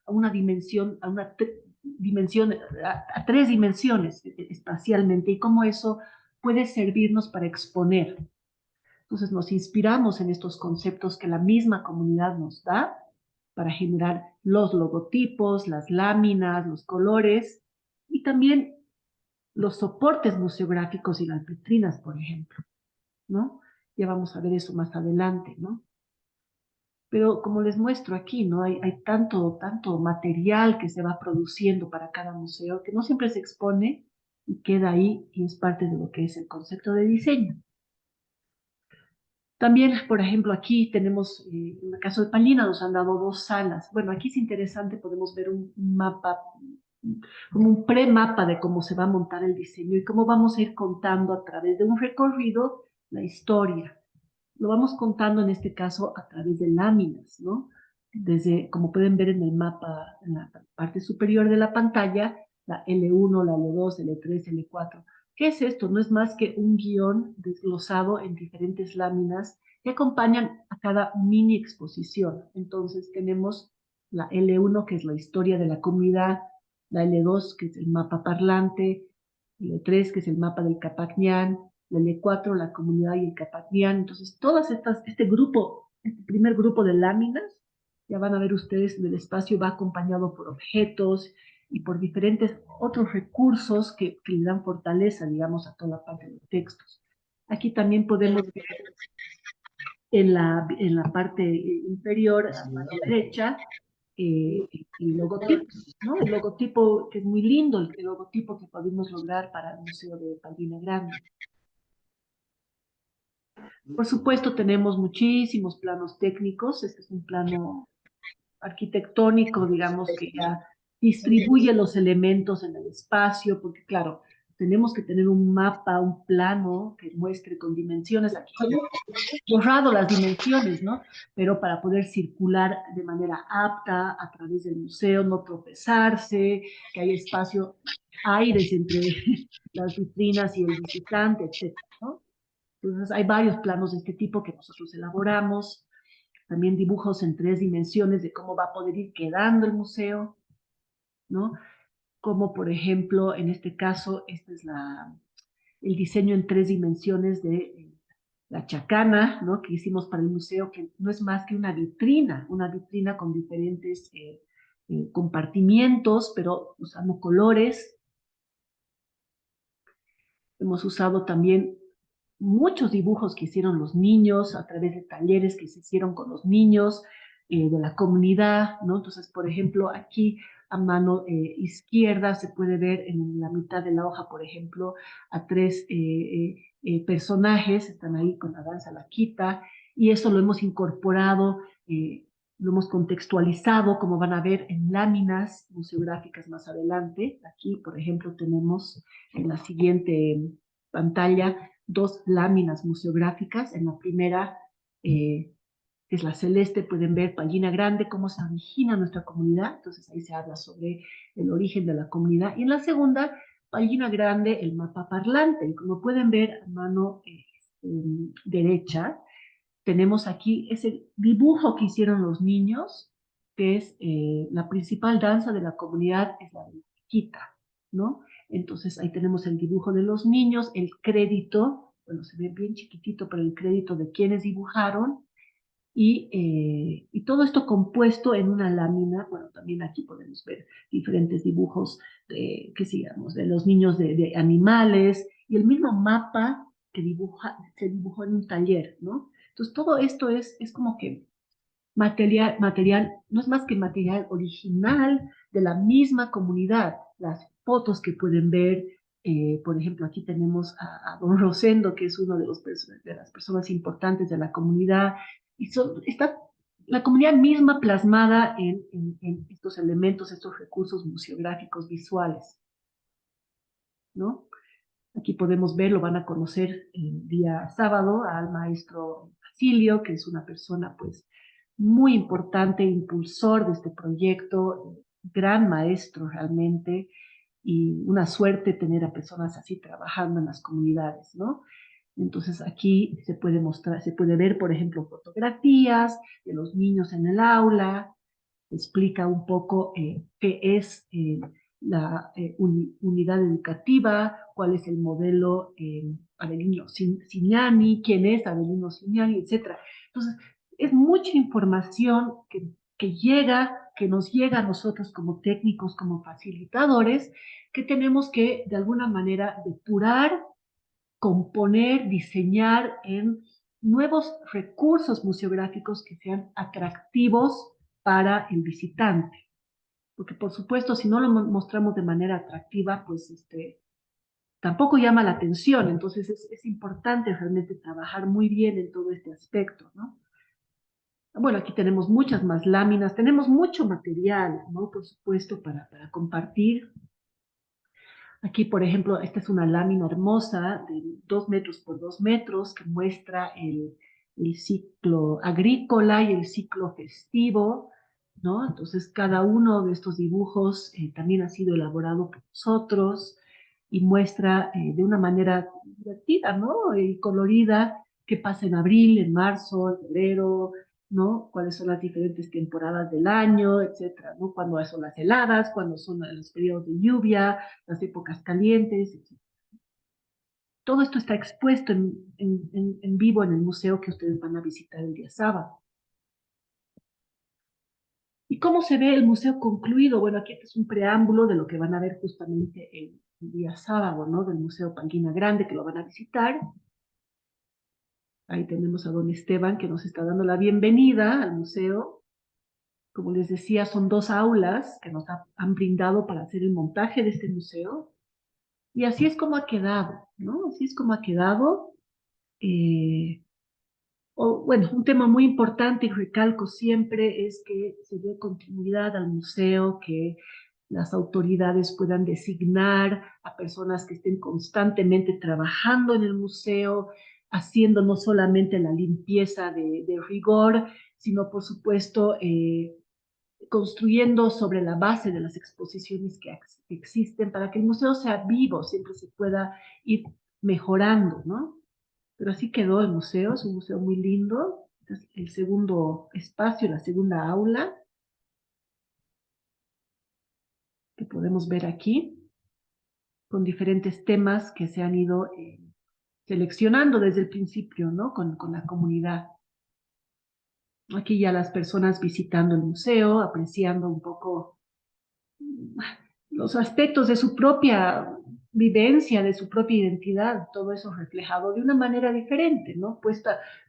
Speaker 1: una dimensión, dimensión, a 3 dimensiones espacialmente y cómo eso puede servirnos para exponer? Entonces nos inspiramos en estos conceptos que la misma comunidad nos da para generar los logotipos, las láminas, los colores y también los soportes museográficos y las vitrinas, por ejemplo, ¿no? Ya vamos a ver eso más adelante, ¿no? Pero como les muestro aquí, ¿no? Hay tanto material que se va produciendo para cada museo que no siempre se expone y queda ahí y es parte de lo que es el concepto de diseño. También, por ejemplo, aquí tenemos, en el caso de Pallina, nos han dado 2 salas. Bueno, aquí es interesante, podemos ver un mapa, como un pre-mapa de cómo se va a montar el diseño y cómo vamos a ir contando a través de un recorrido la historia. Lo vamos contando en este caso a través de láminas, ¿no? Desde, como pueden ver en el mapa, en la parte superior de la pantalla, la L1, la L2, L3, L4. ¿Qué es esto? No es más que un guión desglosado en diferentes láminas que acompañan a cada mini exposición. Entonces tenemos la L1, que es la historia de la comunidad, la L2, que es el mapa parlante, L3, que es el mapa del Capacñán, la L4, la comunidad y el Capacñán. Entonces, este grupo, este primer grupo de láminas, ya van a ver ustedes, el espacio va acompañado por objetos y por diferentes otros recursos que le dan fortaleza, digamos, a toda la parte de los textos. Aquí también podemos ver en la parte inferior, a mano derecha, el logotipo, ¿no? El logotipo que es muy lindo, el logotipo que pudimos lograr para el Museo de Pallina Grande. Por supuesto, tenemos muchísimos planos técnicos. Este es un plano arquitectónico, digamos, que ya distribuye los elementos en el espacio, porque claro, tenemos que tener un mapa, un plano que muestre con dimensiones. Aquí borrado las dimensiones, ¿no? Pero para poder circular de manera apta a través del museo, no tropezarse, que haya espacio, aires entre las vitrinas y el visitante, etcétera, ¿no? Entonces hay varios planos de este tipo que nosotros elaboramos, también dibujos en 3 dimensiones de cómo va a poder ir quedando el museo, ¿no? Como por ejemplo, en este caso, este es el diseño en 3 dimensiones de la chacana, ¿no? Que hicimos para el museo, que no es más que una vitrina con diferentes compartimientos, pero usando colores. Hemos usado también muchos dibujos que hicieron los niños a través de talleres que se hicieron con los niños de la comunidad, ¿no? Entonces, por ejemplo, aquí a mano izquierda se puede ver en la mitad de la hoja, por ejemplo, a 3 personajes, están ahí con la danza laquita, y eso lo hemos incorporado, lo hemos contextualizado, como van a ver en láminas museográficas más adelante. Aquí, por ejemplo, tenemos en la siguiente pantalla 2 láminas museográficas. En la primera, que es la celeste, pueden ver Pallina Grande, cómo se origina nuestra comunidad. Entonces ahí se habla sobre el origen de la comunidad. Y en la segunda, Pallina Grande, el mapa parlante. Y como pueden ver a mano derecha, tenemos aquí ese dibujo que hicieron los niños, que es la principal danza de la comunidad, es la de la Quita, ¿no? Entonces ahí tenemos el dibujo de los niños, el crédito bueno, se ve bien chiquitito, pero el crédito de quienes dibujaron, y todo esto compuesto en una lámina. Bueno, también aquí podemos ver diferentes dibujos que sigamos, de los niños de animales, y el mismo mapa que se dibujó en un taller, ¿no? Entonces, todo esto es como que material, no es más que material original de la misma comunidad. Las fotos que pueden ver, por ejemplo, aquí tenemos a don Rosendo, que es uno de las personas importantes de la comunidad, y está la comunidad misma plasmada en estos elementos, estos recursos museográficos visuales, ¿no? Aquí podemos ver, lo van a conocer el día sábado al maestro Basilio, que es una persona pues muy importante, impulsor de este proyecto, gran maestro realmente, y una suerte tener a personas así trabajando en las comunidades, ¿no? Entonces aquí se puede mostrar, se puede ver, por ejemplo, fotografías de los niños en el aula, explica un poco qué es la unidad educativa, cuál es el modelo Avelino Signani, quién es Avelino Signani, etc. Entonces, es mucha información que llega, que nos llega a nosotros como técnicos, como facilitadores, que tenemos que de alguna manera depurar, componer, diseñar en nuevos recursos museográficos que sean atractivos para el visitante. Porque por supuesto, si no lo mostramos de manera atractiva, pues tampoco llama la atención. Entonces es importante realmente trabajar muy bien en todo este aspecto, ¿no? Bueno, aquí tenemos muchas más láminas, tenemos mucho material, ¿no? Por supuesto, para compartir. Aquí, por ejemplo, esta es una lámina hermosa de 2 metros por 2 metros que muestra el ciclo agrícola y el ciclo festivo, ¿no? Entonces, cada uno de estos dibujos también ha sido elaborado por nosotros y muestra de una manera divertida, ¿no? Y colorida qué pasa en abril, en marzo, en febrero, ¿no? Cuáles son las diferentes temporadas del año, etcétera, ¿no? Cuándo son las heladas, cuándo son los periodos de lluvia, las épocas calientes, etc. Todo esto está expuesto en vivo en el museo que ustedes van a visitar el día sábado. ¿Y cómo se ve el museo concluido? Bueno, aquí este es un preámbulo de lo que van a ver justamente el día sábado, ¿no? Del Museo Panguina Grande, que lo van a visitar. Ahí tenemos a don Esteban, que nos está dando la bienvenida al museo. Como les decía, son 2 aulas que nos han brindado para hacer el montaje de este museo. Y así es como ha quedado, ¿no? Así es como ha quedado. Eh, bueno, un tema muy importante y recalco siempre es que se dé continuidad al museo, que las autoridades puedan designar a personas que estén constantemente trabajando en el museo, haciendo no solamente la limpieza de rigor, sino por supuesto construyendo sobre la base de las exposiciones que existen para que el museo sea vivo, siempre se pueda ir mejorando, ¿no? Pero así quedó el museo, es un museo muy lindo. Es el segundo espacio, la segunda aula, que podemos ver aquí, con diferentes temas que se han ido seleccionando desde el principio, ¿no? Con la comunidad. Aquí ya las personas visitando el museo, apreciando un poco los aspectos de su propia vivencia, de su propia identidad, todo eso reflejado de una manera diferente, ¿no?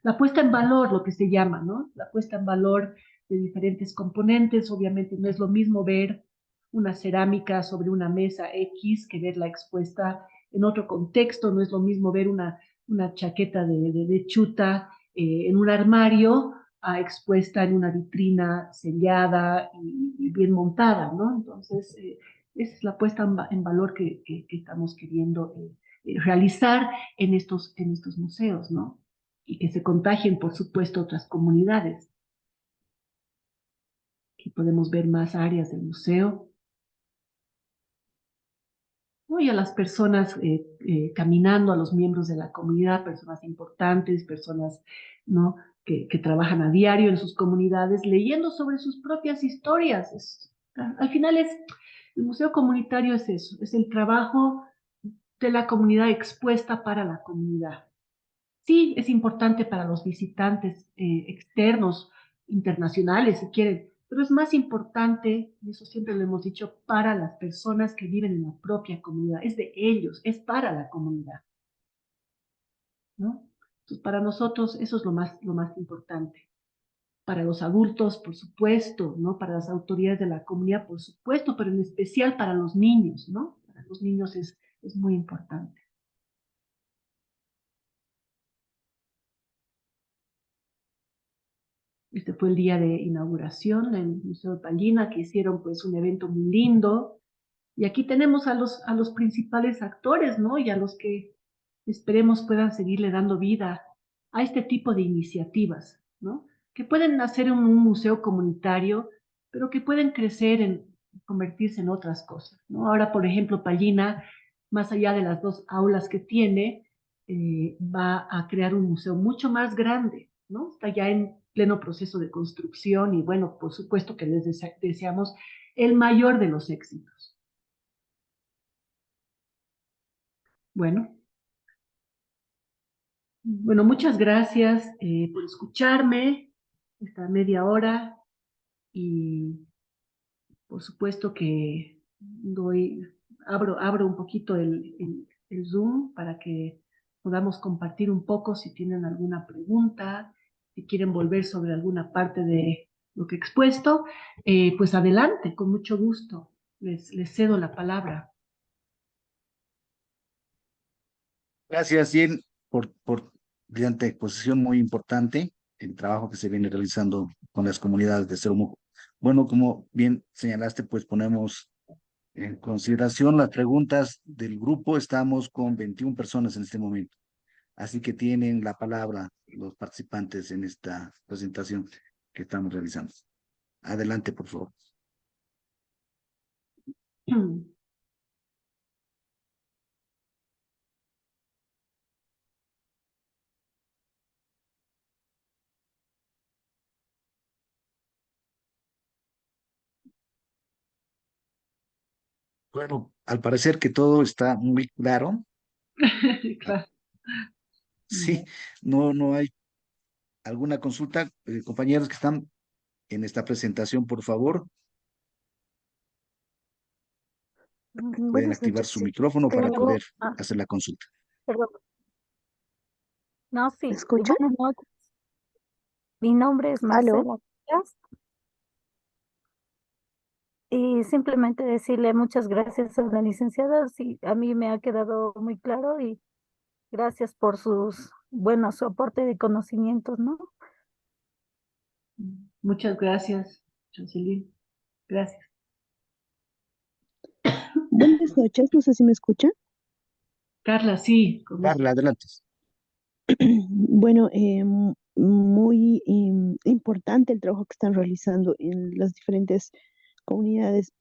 Speaker 1: La puesta en valor, lo que se llama, ¿no? La puesta en valor de diferentes componentes. Obviamente no es lo mismo ver una cerámica sobre una mesa X que verla expuesta en otro contexto, no es lo mismo ver una chaqueta de chuta en un armario expuesta en una vitrina sellada y bien montada, ¿no? Entonces, esa es la puesta en valor que estamos queriendo realizar en estos museos, ¿no? Y que se contagien, por supuesto, otras comunidades. Aquí podemos ver más áreas del museo. ¿No? Y a las personas caminando, a los miembros de la comunidad, personas importantes, personas, ¿no? Que trabajan a diario en sus comunidades, leyendo sobre sus propias historias. Al final el museo comunitario es eso, es el trabajo de la comunidad expuesta para la comunidad. Sí, es importante para los visitantes externos, internacionales, si quieren, pero es más importante, y eso siempre lo hemos dicho, para las personas que viven en la propia comunidad. Es de ellos, es para la comunidad, ¿no? Entonces, para nosotros eso es lo más importante. Para los adultos, por supuesto, ¿no? Para las autoridades de la comunidad, por supuesto, pero en especial para los niños, ¿no? Para los niños es muy importante. Este fue el día de inauguración del Museo de Pallina, que hicieron pues un evento muy lindo. Y aquí tenemos a los principales actores, ¿no? Y a los que esperemos puedan seguirle dando vida a este tipo de iniciativas, ¿no? Que pueden nacer en un museo comunitario, pero que pueden crecer en convertirse en otras cosas, ¿no? Ahora, por ejemplo, Pallina, más allá de las dos aulas que tiene, va a crear un museo mucho más grande, ¿no? Está ya en pleno proceso de construcción y bueno, por supuesto que les deseamos el mayor de los éxitos. Bueno, bueno, muchas gracias por escucharme esta media hora y por supuesto que abro un poquito el Zoom para que podamos compartir un poco si tienen alguna pregunta, si quieren volver sobre alguna parte de lo que he expuesto, pues adelante, con mucho gusto. Les cedo la palabra.
Speaker 2: Gracias, Jen, por brillante exposición muy importante, el trabajo que se viene realizando con las comunidades de Seromujo. Bueno, como bien señalaste, pues ponemos en consideración las preguntas del grupo. Estamos con 21 personas en este momento, así que tienen la palabra los participantes en esta presentación que estamos realizando. Adelante, por favor. Bueno, al parecer que todo está muy claro. Ah,
Speaker 1: Claro.
Speaker 2: sí, no hay alguna consulta. Compañeros que están en esta presentación, por favor, pueden
Speaker 3: Buenas
Speaker 2: activar
Speaker 3: noches,
Speaker 2: su
Speaker 3: sí.
Speaker 2: micrófono para
Speaker 3: Tengo,
Speaker 2: poder hacer la consulta.
Speaker 3: perdón, no,
Speaker 4: ¿Me
Speaker 3: sí,
Speaker 4: escuchan?
Speaker 3: buenas noches. Mi nombre es
Speaker 4: ¿Aló?
Speaker 3: Marcela Díaz y simplemente decirle muchas gracias a la licenciada. Sí, a mí me ha quedado muy claro y gracias por su aporte de conocimientos, ¿no?
Speaker 1: Muchas gracias, Chancelín. Gracias.
Speaker 4: Buenas noches, no sé si me escuchan.
Speaker 1: Carla, sí, con gusto.
Speaker 2: Carla, adelante.
Speaker 4: Bueno, muy importante el trabajo que están realizando en las diferentes comunidades,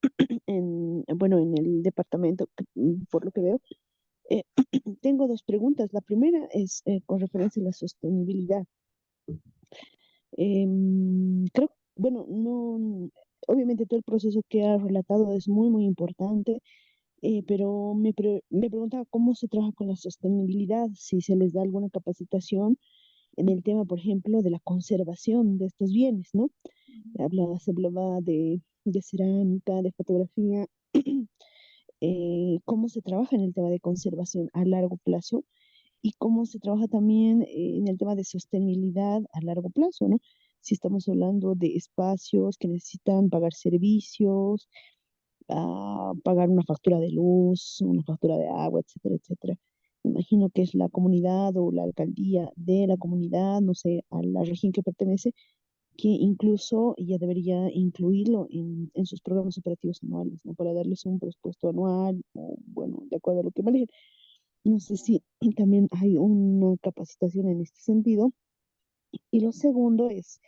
Speaker 4: bueno, en el departamento, por lo que veo. Eh, Tengo dos preguntas. La primera es con referencia a la sostenibilidad. Creo, bueno, no, obviamente todo el proceso que ha relatado es muy importante. Pero me preguntaba cómo se trabaja con la sostenibilidad, si se les da alguna capacitación en el tema, por ejemplo, de la conservación de estos bienes, ¿no? Se hablaba de cerámica, de fotografía, cómo se trabaja en el tema de conservación a largo plazo y cómo se trabaja también en el tema de sostenibilidad a largo plazo, ¿no? Si estamos hablando de espacios que necesitan pagar servicios, a pagar una factura de luz, una factura de agua, etcétera, etcétera. Me imagino que es la comunidad o la alcaldía de la comunidad, no sé, a la región que pertenece, que incluso ya debería incluirlo en sus programas operativos anuales, ¿no? Para darles un presupuesto anual, o bueno, de acuerdo a lo que manejen. No sé si también hay una capacitación en este sentido. Y lo segundo es,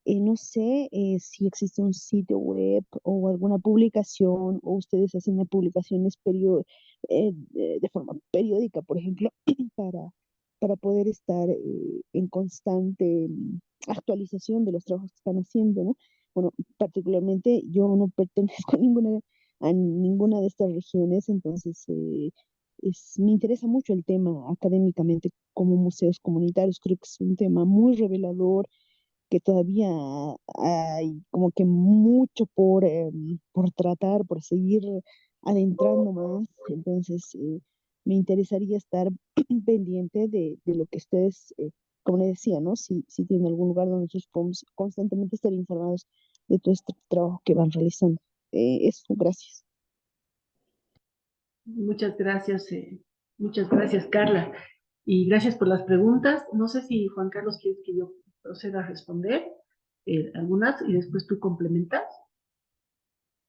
Speaker 4: no sé si existe un sitio web o alguna publicación o ustedes hacen publicaciones de forma periódica, por ejemplo, para, para poder estar en constante actualización de los trabajos que están haciendo, ¿no? Bueno, particularmente yo no pertenezco a ninguna de estas regiones, entonces me interesa mucho el tema académicamente como museos comunitarios. Creo que es un tema muy revelador, que todavía hay como que mucho por tratar, por seguir adentrando más. Entonces, me interesaría estar pendiente de lo que ustedes, como les decía, ¿no? Si tienen algún lugar donde nosotros podemos constantemente estar informados de todo este trabajo que van realizando. Eso, gracias.
Speaker 1: Muchas gracias, Carla. Y gracias por las preguntas. No sé si Juan Carlos quieres que yo proceda a responder algunas y después tú complementas,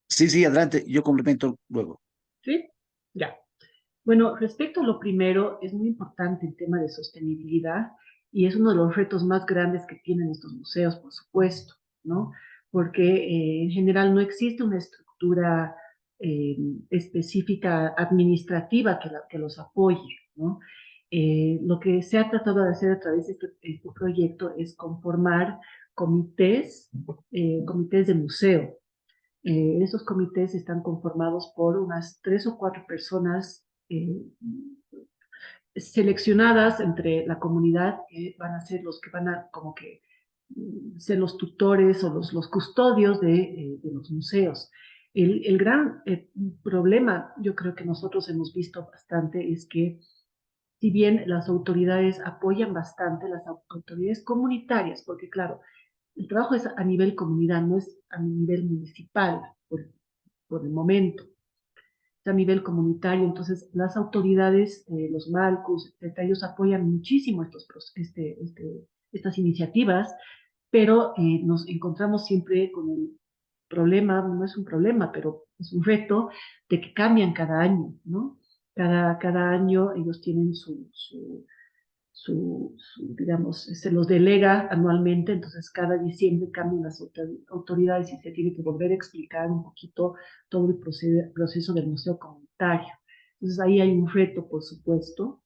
Speaker 2: Sí, sí, adelante, yo complemento luego.
Speaker 1: ¿sí? Ya. Bueno, respecto a lo primero, es muy importante el tema de sostenibilidad y es uno de los retos más grandes que tienen estos museos, por supuesto, ¿no? Porque en general no existe una estructura eh, específica administrativa que los apoye, ¿no? Lo que se ha tratado de hacer a través de este proyecto es conformar comités de museo. Esos comités están conformados por unas 3 o 4 personas seleccionadas entre la comunidad, que van a ser los que van a como que ser los tutores o los custodios de los museos. El gran problema, yo creo que nosotros hemos visto bastante, es que si bien las autoridades apoyan bastante, las autoridades comunitarias, porque claro, el trabajo es a nivel comunidad, no es a nivel municipal por el momento, a nivel comunitario. Entonces, las autoridades, los Malcus, etcétera, ellos apoyan muchísimo estas iniciativas, pero nos encontramos siempre con el problema, no es un problema, pero es un reto de que cambian cada año, ¿no? Cada año ellos tienen digamos, se los delega anualmente, entonces cada diciembre cambian las autoridades y se tiene que volver a explicar un poquito todo el proceso del museo comunitario. Entonces ahí hay un reto, por supuesto,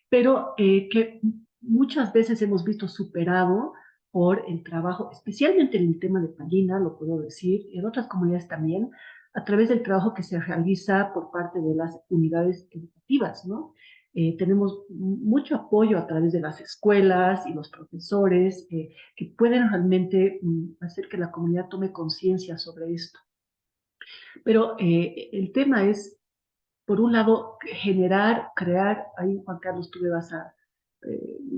Speaker 1: pero que muchas veces hemos visto superado por el trabajo, especialmente en el tema de Pallina, lo puedo decir, y en otras comunidades también, a través del trabajo que se realiza por parte de las unidades educativas, ¿no? Tenemos mucho apoyo a través de las escuelas y los profesores que pueden realmente hacer que la comunidad tome conciencia sobre esto. Pero el tema es por un lado, crear, ahí Juan Carlos, tú me vas a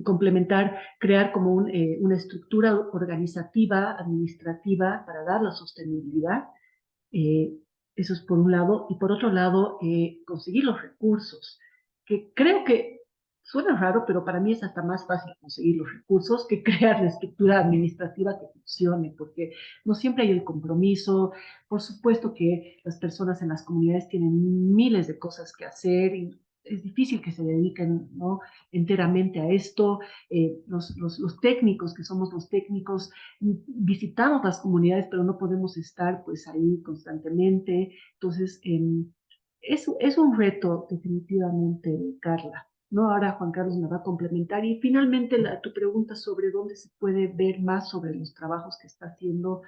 Speaker 1: complementar, crear como una estructura organizativa, administrativa para dar la sostenibilidad. Eh, Eso es por un lado. Y por otro lado, conseguir los recursos, que creo que suena raro, pero para mí es hasta más fácil conseguir los recursos que crear la estructura administrativa que funcione, porque no siempre hay el compromiso. Por supuesto que las personas en las comunidades tienen miles de cosas que hacer y es difícil que se dediquen, ¿no?, enteramente a esto. Los técnicos, que somos los técnicos, visitamos las comunidades, pero no podemos estar pues ahí constantemente. Entonces, es un reto definitivamente, Carla, ¿no? Ahora Juan Carlos me va a complementar. Y finalmente tu pregunta sobre dónde se puede ver más sobre los trabajos que está haciendo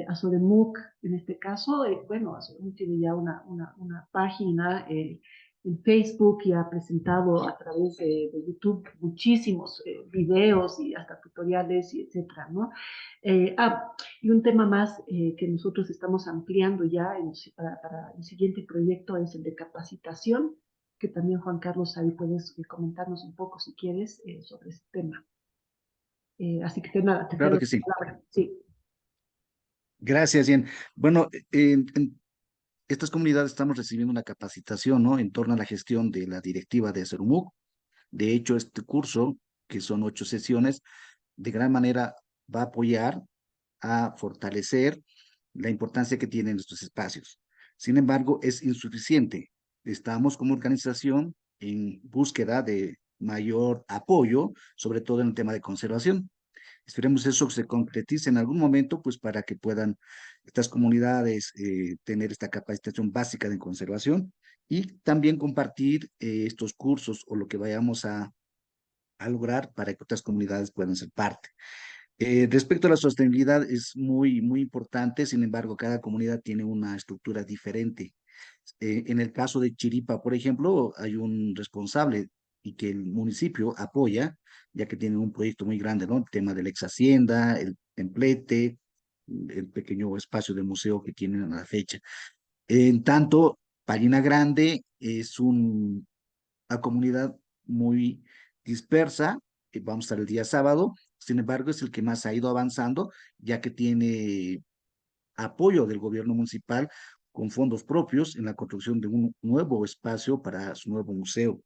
Speaker 1: Asoremuc, en este caso. Bueno, Asoremuc tiene ya una página en Facebook y ha presentado a través de YouTube muchísimos videos y hasta tutoriales y etcétera, ¿no? Y un tema más que nosotros estamos ampliando ya para el siguiente proyecto es el de capacitación, que también Juan Carlos ahí puedes comentarnos un poco si quieres sobre ese tema. Así que nada, te
Speaker 2: Claro
Speaker 1: cedo
Speaker 2: que
Speaker 1: la
Speaker 2: sí.
Speaker 1: palabra. Sí.
Speaker 2: Gracias, Jen. Bueno, en estas comunidades estamos recibiendo una capacitación, ¿no? En torno a la gestión de la directiva de Serumuc. De hecho, este curso, que son 8 sesiones, de gran manera va a apoyar a fortalecer la importancia que tienen estos espacios. Sin embargo, es insuficiente. Estamos como organización en búsqueda de mayor apoyo, sobre todo en el tema de conservación. Esperemos eso se concretice en algún momento, pues para que puedan estas comunidades tener esta capacitación básica de conservación y también compartir estos cursos o lo que vayamos a lograr para que otras comunidades puedan ser parte. Respecto a la sostenibilidad es muy, muy importante, sin embargo, cada comunidad tiene una estructura diferente En el caso de Chiripa, por ejemplo, hay un responsable y que el municipio apoya, ya que tienen un proyecto muy grande, ¿no? El tema de la ex hacienda, el templete, el pequeño espacio de museo que tienen a la fecha. En tanto, Palina Grande es una comunidad muy dispersa, vamos a estar el día sábado, sin embargo, es el que más ha ido avanzando, ya que tiene apoyo del gobierno municipal con fondos propios en la construcción de un nuevo espacio para su nuevo museo.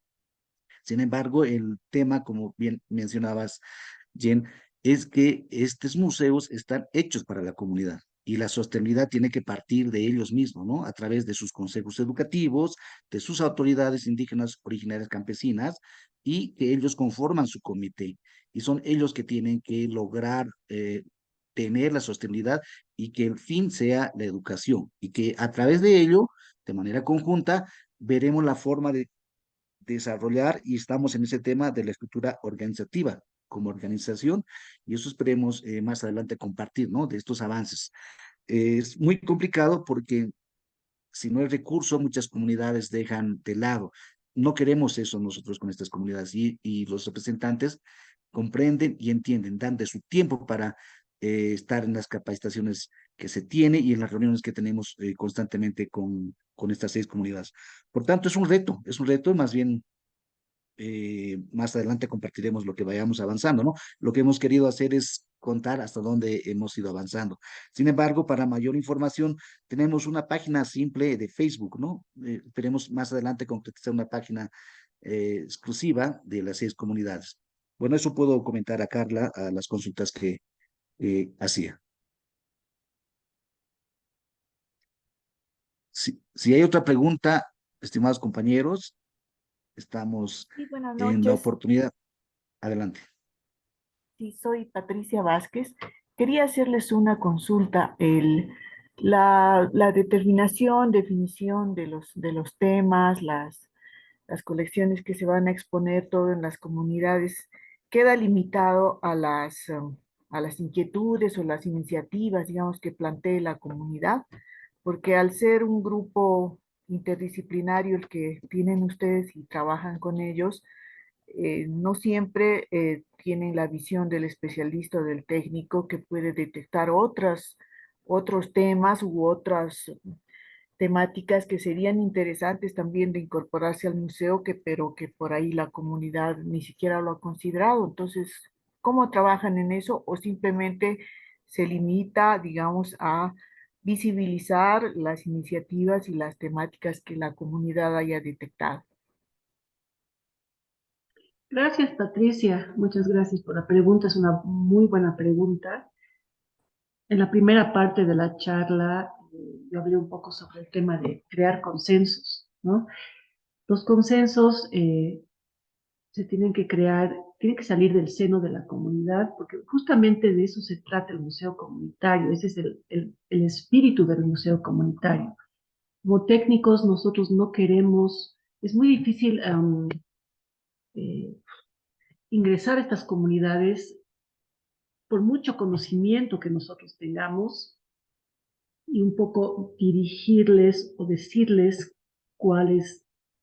Speaker 2: Sin embargo, el tema, como bien mencionabas, Jen, es que estos museos están hechos para la comunidad y la sostenibilidad tiene que partir de ellos mismos, ¿no? A través de sus consejos educativos, de sus autoridades indígenas originarias campesinas y que ellos conforman su comité y son ellos que tienen que lograr tener la sostenibilidad y que el fin sea la educación y que a través de ello, de manera conjunta, veremos la forma de desarrollar y estamos en ese tema de la estructura organizativa como organización y eso esperemos más adelante compartir, ¿no? De estos avances. Es muy complicado porque si no hay recurso, muchas comunidades dejan de lado. No queremos eso nosotros con estas comunidades y los representantes comprenden y entienden, dan de su tiempo para estar en las capacitaciones que se tiene y en las reuniones que tenemos constantemente con estas 6 comunidades. Por tanto, es un reto, más bien más adelante compartiremos lo que vayamos avanzando, ¿no? Lo que hemos querido hacer es contar hasta dónde hemos ido avanzando. Sin embargo, para mayor información, tenemos una página simple de Facebook, ¿no? Esperemos más adelante concretizar una página exclusiva de las 6 comunidades. Bueno, eso puedo comentar a Carla, a las consultas que hacía. Si hay otra pregunta, estimados compañeros, estamos
Speaker 5: Sí, buenas
Speaker 2: en la
Speaker 5: noches.
Speaker 2: oportunidad. Adelante.
Speaker 5: Sí, soy Patricia Vázquez. Quería hacerles una consulta. La determinación, definición de los temas, las colecciones que se van a exponer, todo en las comunidades, queda limitado a las inquietudes o las iniciativas, digamos, que plantee la comunidad, porque al ser un grupo interdisciplinario el que tienen ustedes y trabajan con ellos, no siempre tienen la visión del especialista o del técnico que puede detectar otros temas u otras temáticas que serían interesantes también de incorporarse al museo, pero que por ahí la comunidad ni siquiera lo ha considerado. Entonces, ¿cómo trabajan en eso? ¿O simplemente se limita, digamos, a visibilizar las iniciativas y las temáticas que la comunidad haya detectado?
Speaker 1: Gracias, Patricia. Muchas gracias por la pregunta. Es una muy buena pregunta. En la primera parte de la charla, yo hablé un poco sobre el tema de crear consensos, ¿no? Los consensos se tienen que crear, tienen que salir del seno de la comunidad, porque justamente de eso se trata el museo comunitario, ese es el espíritu del museo comunitario. Como técnicos, nosotros no queremos, es muy difícil eh, ingresar a estas comunidades por mucho conocimiento que nosotros tengamos y un poco dirigirles o decirles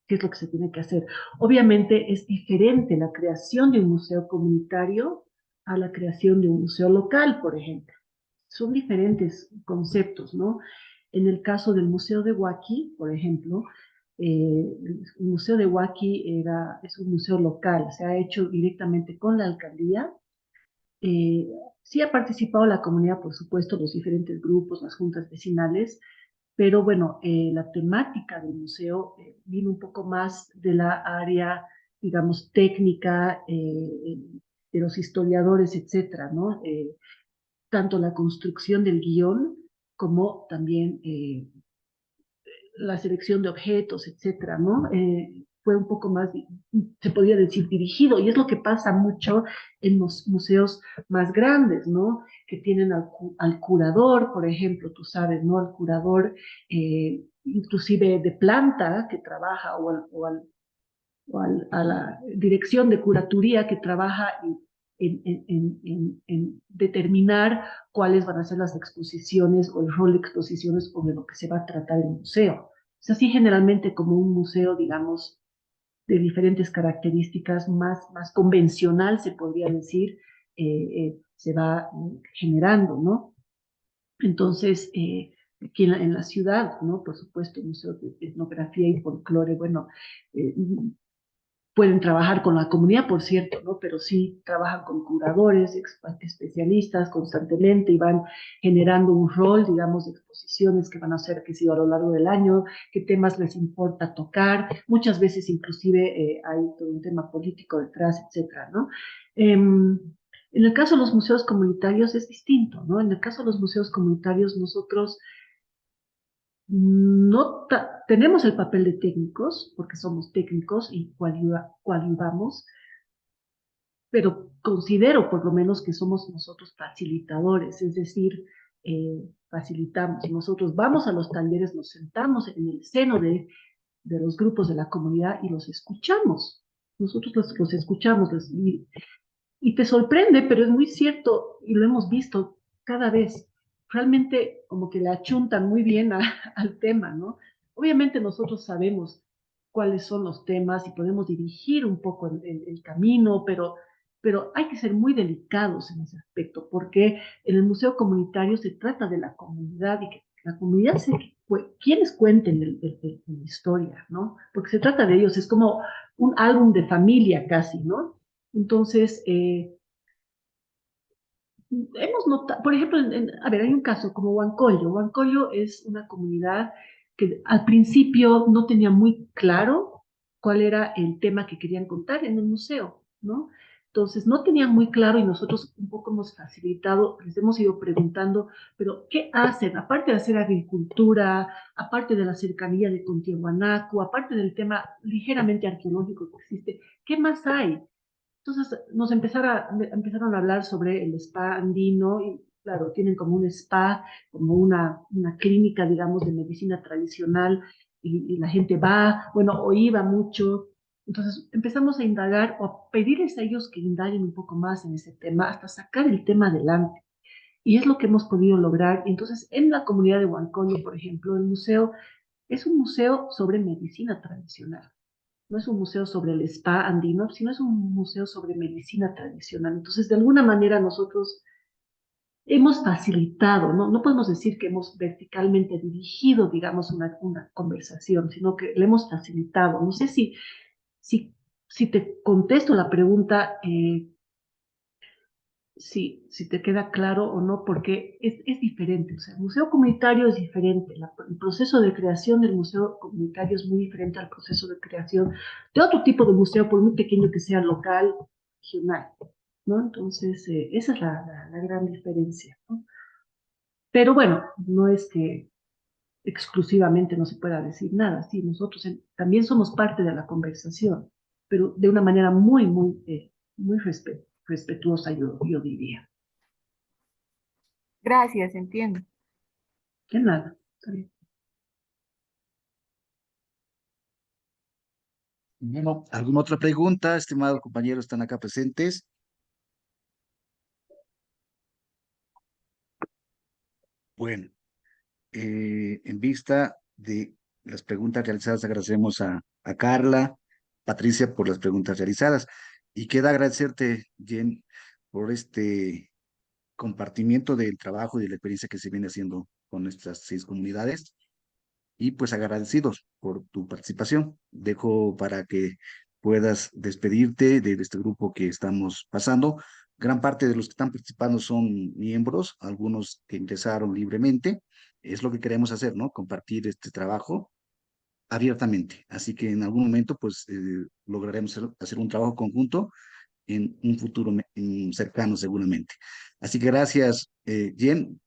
Speaker 1: qué es lo que se tiene que hacer. Obviamente es diferente la creación de un museo comunitario a la creación de un museo local, por ejemplo. Son diferentes conceptos, ¿no? En el caso del Museo de Huaki, por ejemplo, el Museo de Huaki es un museo local, se ha hecho directamente con la alcaldía. eh, sí ha participado la comunidad, por supuesto, los diferentes grupos, las juntas vecinales, pero bueno, la temática del museo viene un poco más de la área, digamos, técnica, de los historiadores, etcétera, ¿no? Tanto la construcción del guión como también la selección de objetos, etcétera, ¿no? Fue un poco más, se podría decir, dirigido, y es lo que pasa mucho en los museos más grandes, ¿no? Que tienen al curador, por ejemplo, tú sabes, ¿no? Al curador, inclusive de planta, que trabaja, a la dirección de curatoría que trabaja en determinar cuáles van a ser las exposiciones o el rol de exposiciones o de lo que se va a tratar el museo, Es así generalmente como un museo, digamos, de diferentes características, más convencional, se podría decir, se va generando, ¿no? Entonces, aquí en la ciudad, ¿no? Por supuesto, Museo de Etnografía y Folclore, bueno, eh, pueden trabajar con la comunidad, por cierto, ¿no? Pero sí trabajan con curadores, especialistas constantemente y van generando un rol, digamos, de exposiciones que van a hacer, que sí, a lo largo del año, qué temas les importa tocar. Muchas veces inclusive hay todo un tema político detrás, etcétera, ¿no? En el caso de los museos comunitarios es distinto, ¿no? En el caso de los museos comunitarios nosotros no tenemos el papel de técnicos, porque somos técnicos y coadyuvamos, pero considero por lo menos que somos nosotros facilitadores, es decir, facilitamos. Nosotros vamos a los talleres, nos sentamos en el seno de los grupos de la comunidad y los escuchamos. Nosotros los escuchamos y te sorprende, pero es muy cierto y lo hemos visto cada vez. Realmente como que le achuntan muy bien al tema, ¿no? Obviamente nosotros sabemos cuáles son los temas y podemos dirigir un poco el camino, pero hay que ser muy delicados en ese aspecto, porque en el museo comunitario se trata de la comunidad y que la comunidad se, quienes cuenten la historia, ¿no? Porque se trata de ellos, es como un álbum de familia casi, ¿no? Entonces, hemos notado, por ejemplo, a ver, hay un caso como Huancoyo. Huancoyo es una comunidad que al principio no tenía muy claro cuál era el tema que querían contar en el museo, ¿no? Entonces, no tenían muy claro y nosotros un poco hemos facilitado, les hemos ido preguntando, pero ¿qué hacen? Aparte de hacer agricultura, aparte de la cercanía de Contiahuanaco, aparte del tema ligeramente arqueológico que existe, ¿qué más hay? Entonces empezaron a hablar sobre el spa andino y claro, tienen como un spa, como una clínica, digamos, de medicina tradicional y la gente va, bueno, o iba mucho. Entonces empezamos a indagar o a pedirles a ellos que indaguen un poco más en ese tema hasta sacar el tema adelante. Y es lo que hemos podido lograr. Y entonces en la comunidad de Huancoyo, por ejemplo, el museo es un museo sobre medicina tradicional. No es un museo sobre el spa andino, sino es un museo sobre medicina tradicional. Entonces, de alguna manera nosotros hemos facilitado, no podemos decir que hemos verticalmente dirigido, digamos, una conversación, sino que le hemos facilitado. No sé si, si te contesto la pregunta, si te queda claro o no, porque es diferente. O sea, el museo comunitario es diferente. El proceso de creación del museo comunitario es muy diferente al proceso de creación de otro tipo de museo, por muy pequeño que sea local, regional, ¿no? Entonces, esa es la gran diferencia, ¿no? Pero bueno, no es que exclusivamente no se pueda decir nada. Sí, nosotros también somos parte de la conversación, pero de una manera muy respetuosa, yo diría.
Speaker 5: Gracias, entiendo.
Speaker 1: De nada. Está bien.
Speaker 2: Bueno, ¿alguna otra pregunta, estimados compañeros, están acá presentes? Bueno, en vista de las preguntas realizadas, agradecemos a Carla, Patricia, por las preguntas realizadas. Y queda agradecerte, Jen, por este compartimiento del trabajo y de la experiencia que se viene haciendo con nuestras 6 comunidades. Y pues agradecidos por tu participación. Dejo para que puedas despedirte de este grupo que estamos pasando. Gran parte de los que están participando son miembros, algunos que ingresaron libremente. Es lo que queremos hacer, ¿no? Compartir este trabajo abiertamente. Así que en algún momento, pues, lograremos hacer un trabajo conjunto en un futuro cercano, seguramente. Así que gracias, Jen,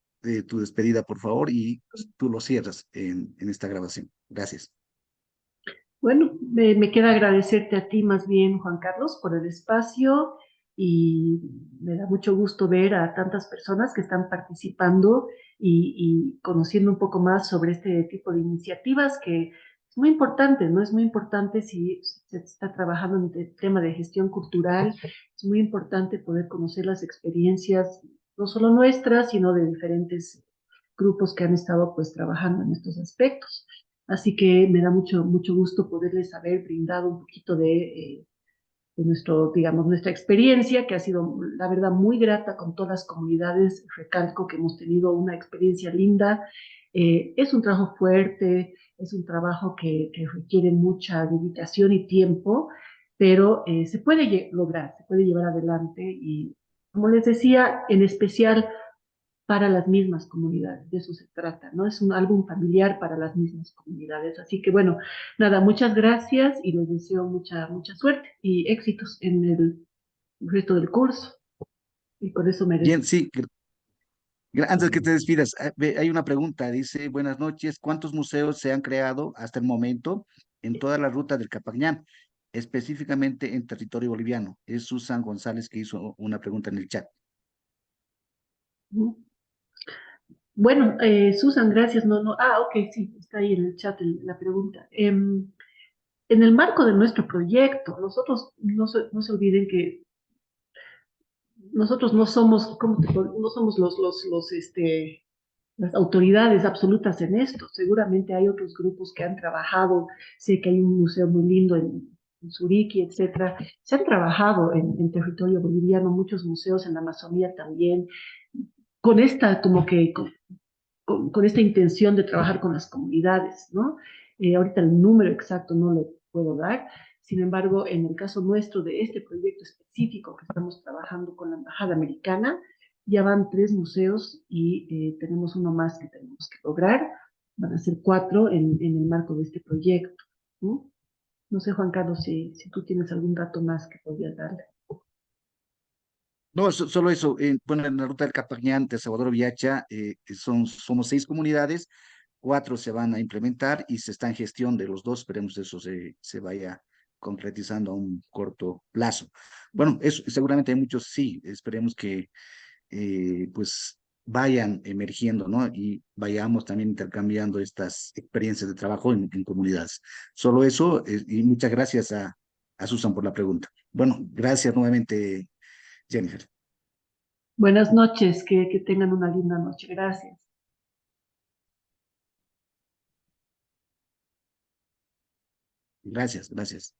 Speaker 2: tu despedida, por favor, y tú lo cierras en esta grabación. Gracias.
Speaker 1: Bueno, me queda agradecerte a ti más bien, Juan Carlos, por el espacio y me da mucho gusto ver a tantas personas que están participando y conociendo un poco más sobre este tipo de iniciativas que es muy importante, ¿no? Es muy importante si se está trabajando en el tema de gestión cultural, es muy importante poder conocer las experiencias, no solo nuestras, sino de diferentes grupos que han estado pues trabajando en estos aspectos. Así que me da mucho gusto poderles haber brindado un poquito de nuestro, digamos, nuestra experiencia, que ha sido, la verdad, muy grata con todas las comunidades. Recalco que hemos tenido una experiencia linda. Es un trabajo fuerte, es un trabajo que requiere mucha dedicación y tiempo, pero se puede lograr, se puede llevar adelante y, como les decía, en especial para las mismas comunidades, de eso se trata, ¿no? Es un álbum familiar para las mismas comunidades. Así que bueno, nada, muchas gracias y les deseo mucha suerte y éxitos en el resto del curso. Y con eso me
Speaker 2: Bien,
Speaker 1: despido.
Speaker 2: sí, antes que te despidas, hay una pregunta, dice, buenas noches, ¿cuántos museos se han creado hasta el momento en toda la ruta del Capañán, específicamente en territorio boliviano? Es Susan González que hizo una pregunta en el chat.
Speaker 1: Bueno, Susan, gracias. Ok, sí, está ahí en el chat la pregunta. En el marco de nuestro proyecto, nosotros no se olviden que nosotros no somos, no somos las autoridades absolutas en esto. Seguramente hay otros grupos que han trabajado, sé que hay un museo muy lindo en Suriqui, etcétera. Se han trabajado en territorio boliviano, muchos museos en la Amazonía también, con esta, como que, con esta intención de trabajar con las comunidades, ¿no? Ahorita el número exacto no le puedo dar, sin embargo, en el caso nuestro de este proyecto específico que estamos trabajando con la Embajada Americana, ya van 3 museos y tenemos uno más que tenemos que lograr. Van a ser 4 en el marco de este proyecto, ¿no? No sé, Juan Carlos, si tú tienes algún dato más que podrías darle.
Speaker 2: No, solo eso. Bueno, en la ruta del Capañán de Salvador Viacha somos 6 comunidades, 4 se van a implementar y se está en gestión de los 2. Esperemos eso se vaya concretizando a un corto plazo. Bueno, eso, seguramente hay muchos, sí, esperemos que pues vayan emergiendo, ¿no? Y vayamos también intercambiando estas experiencias de trabajo en comunidades. Solo eso, y muchas gracias a Susan por la pregunta. Bueno, gracias nuevamente, Jennifer.
Speaker 1: Buenas noches, que tengan una linda noche. Gracias.
Speaker 2: Gracias, gracias.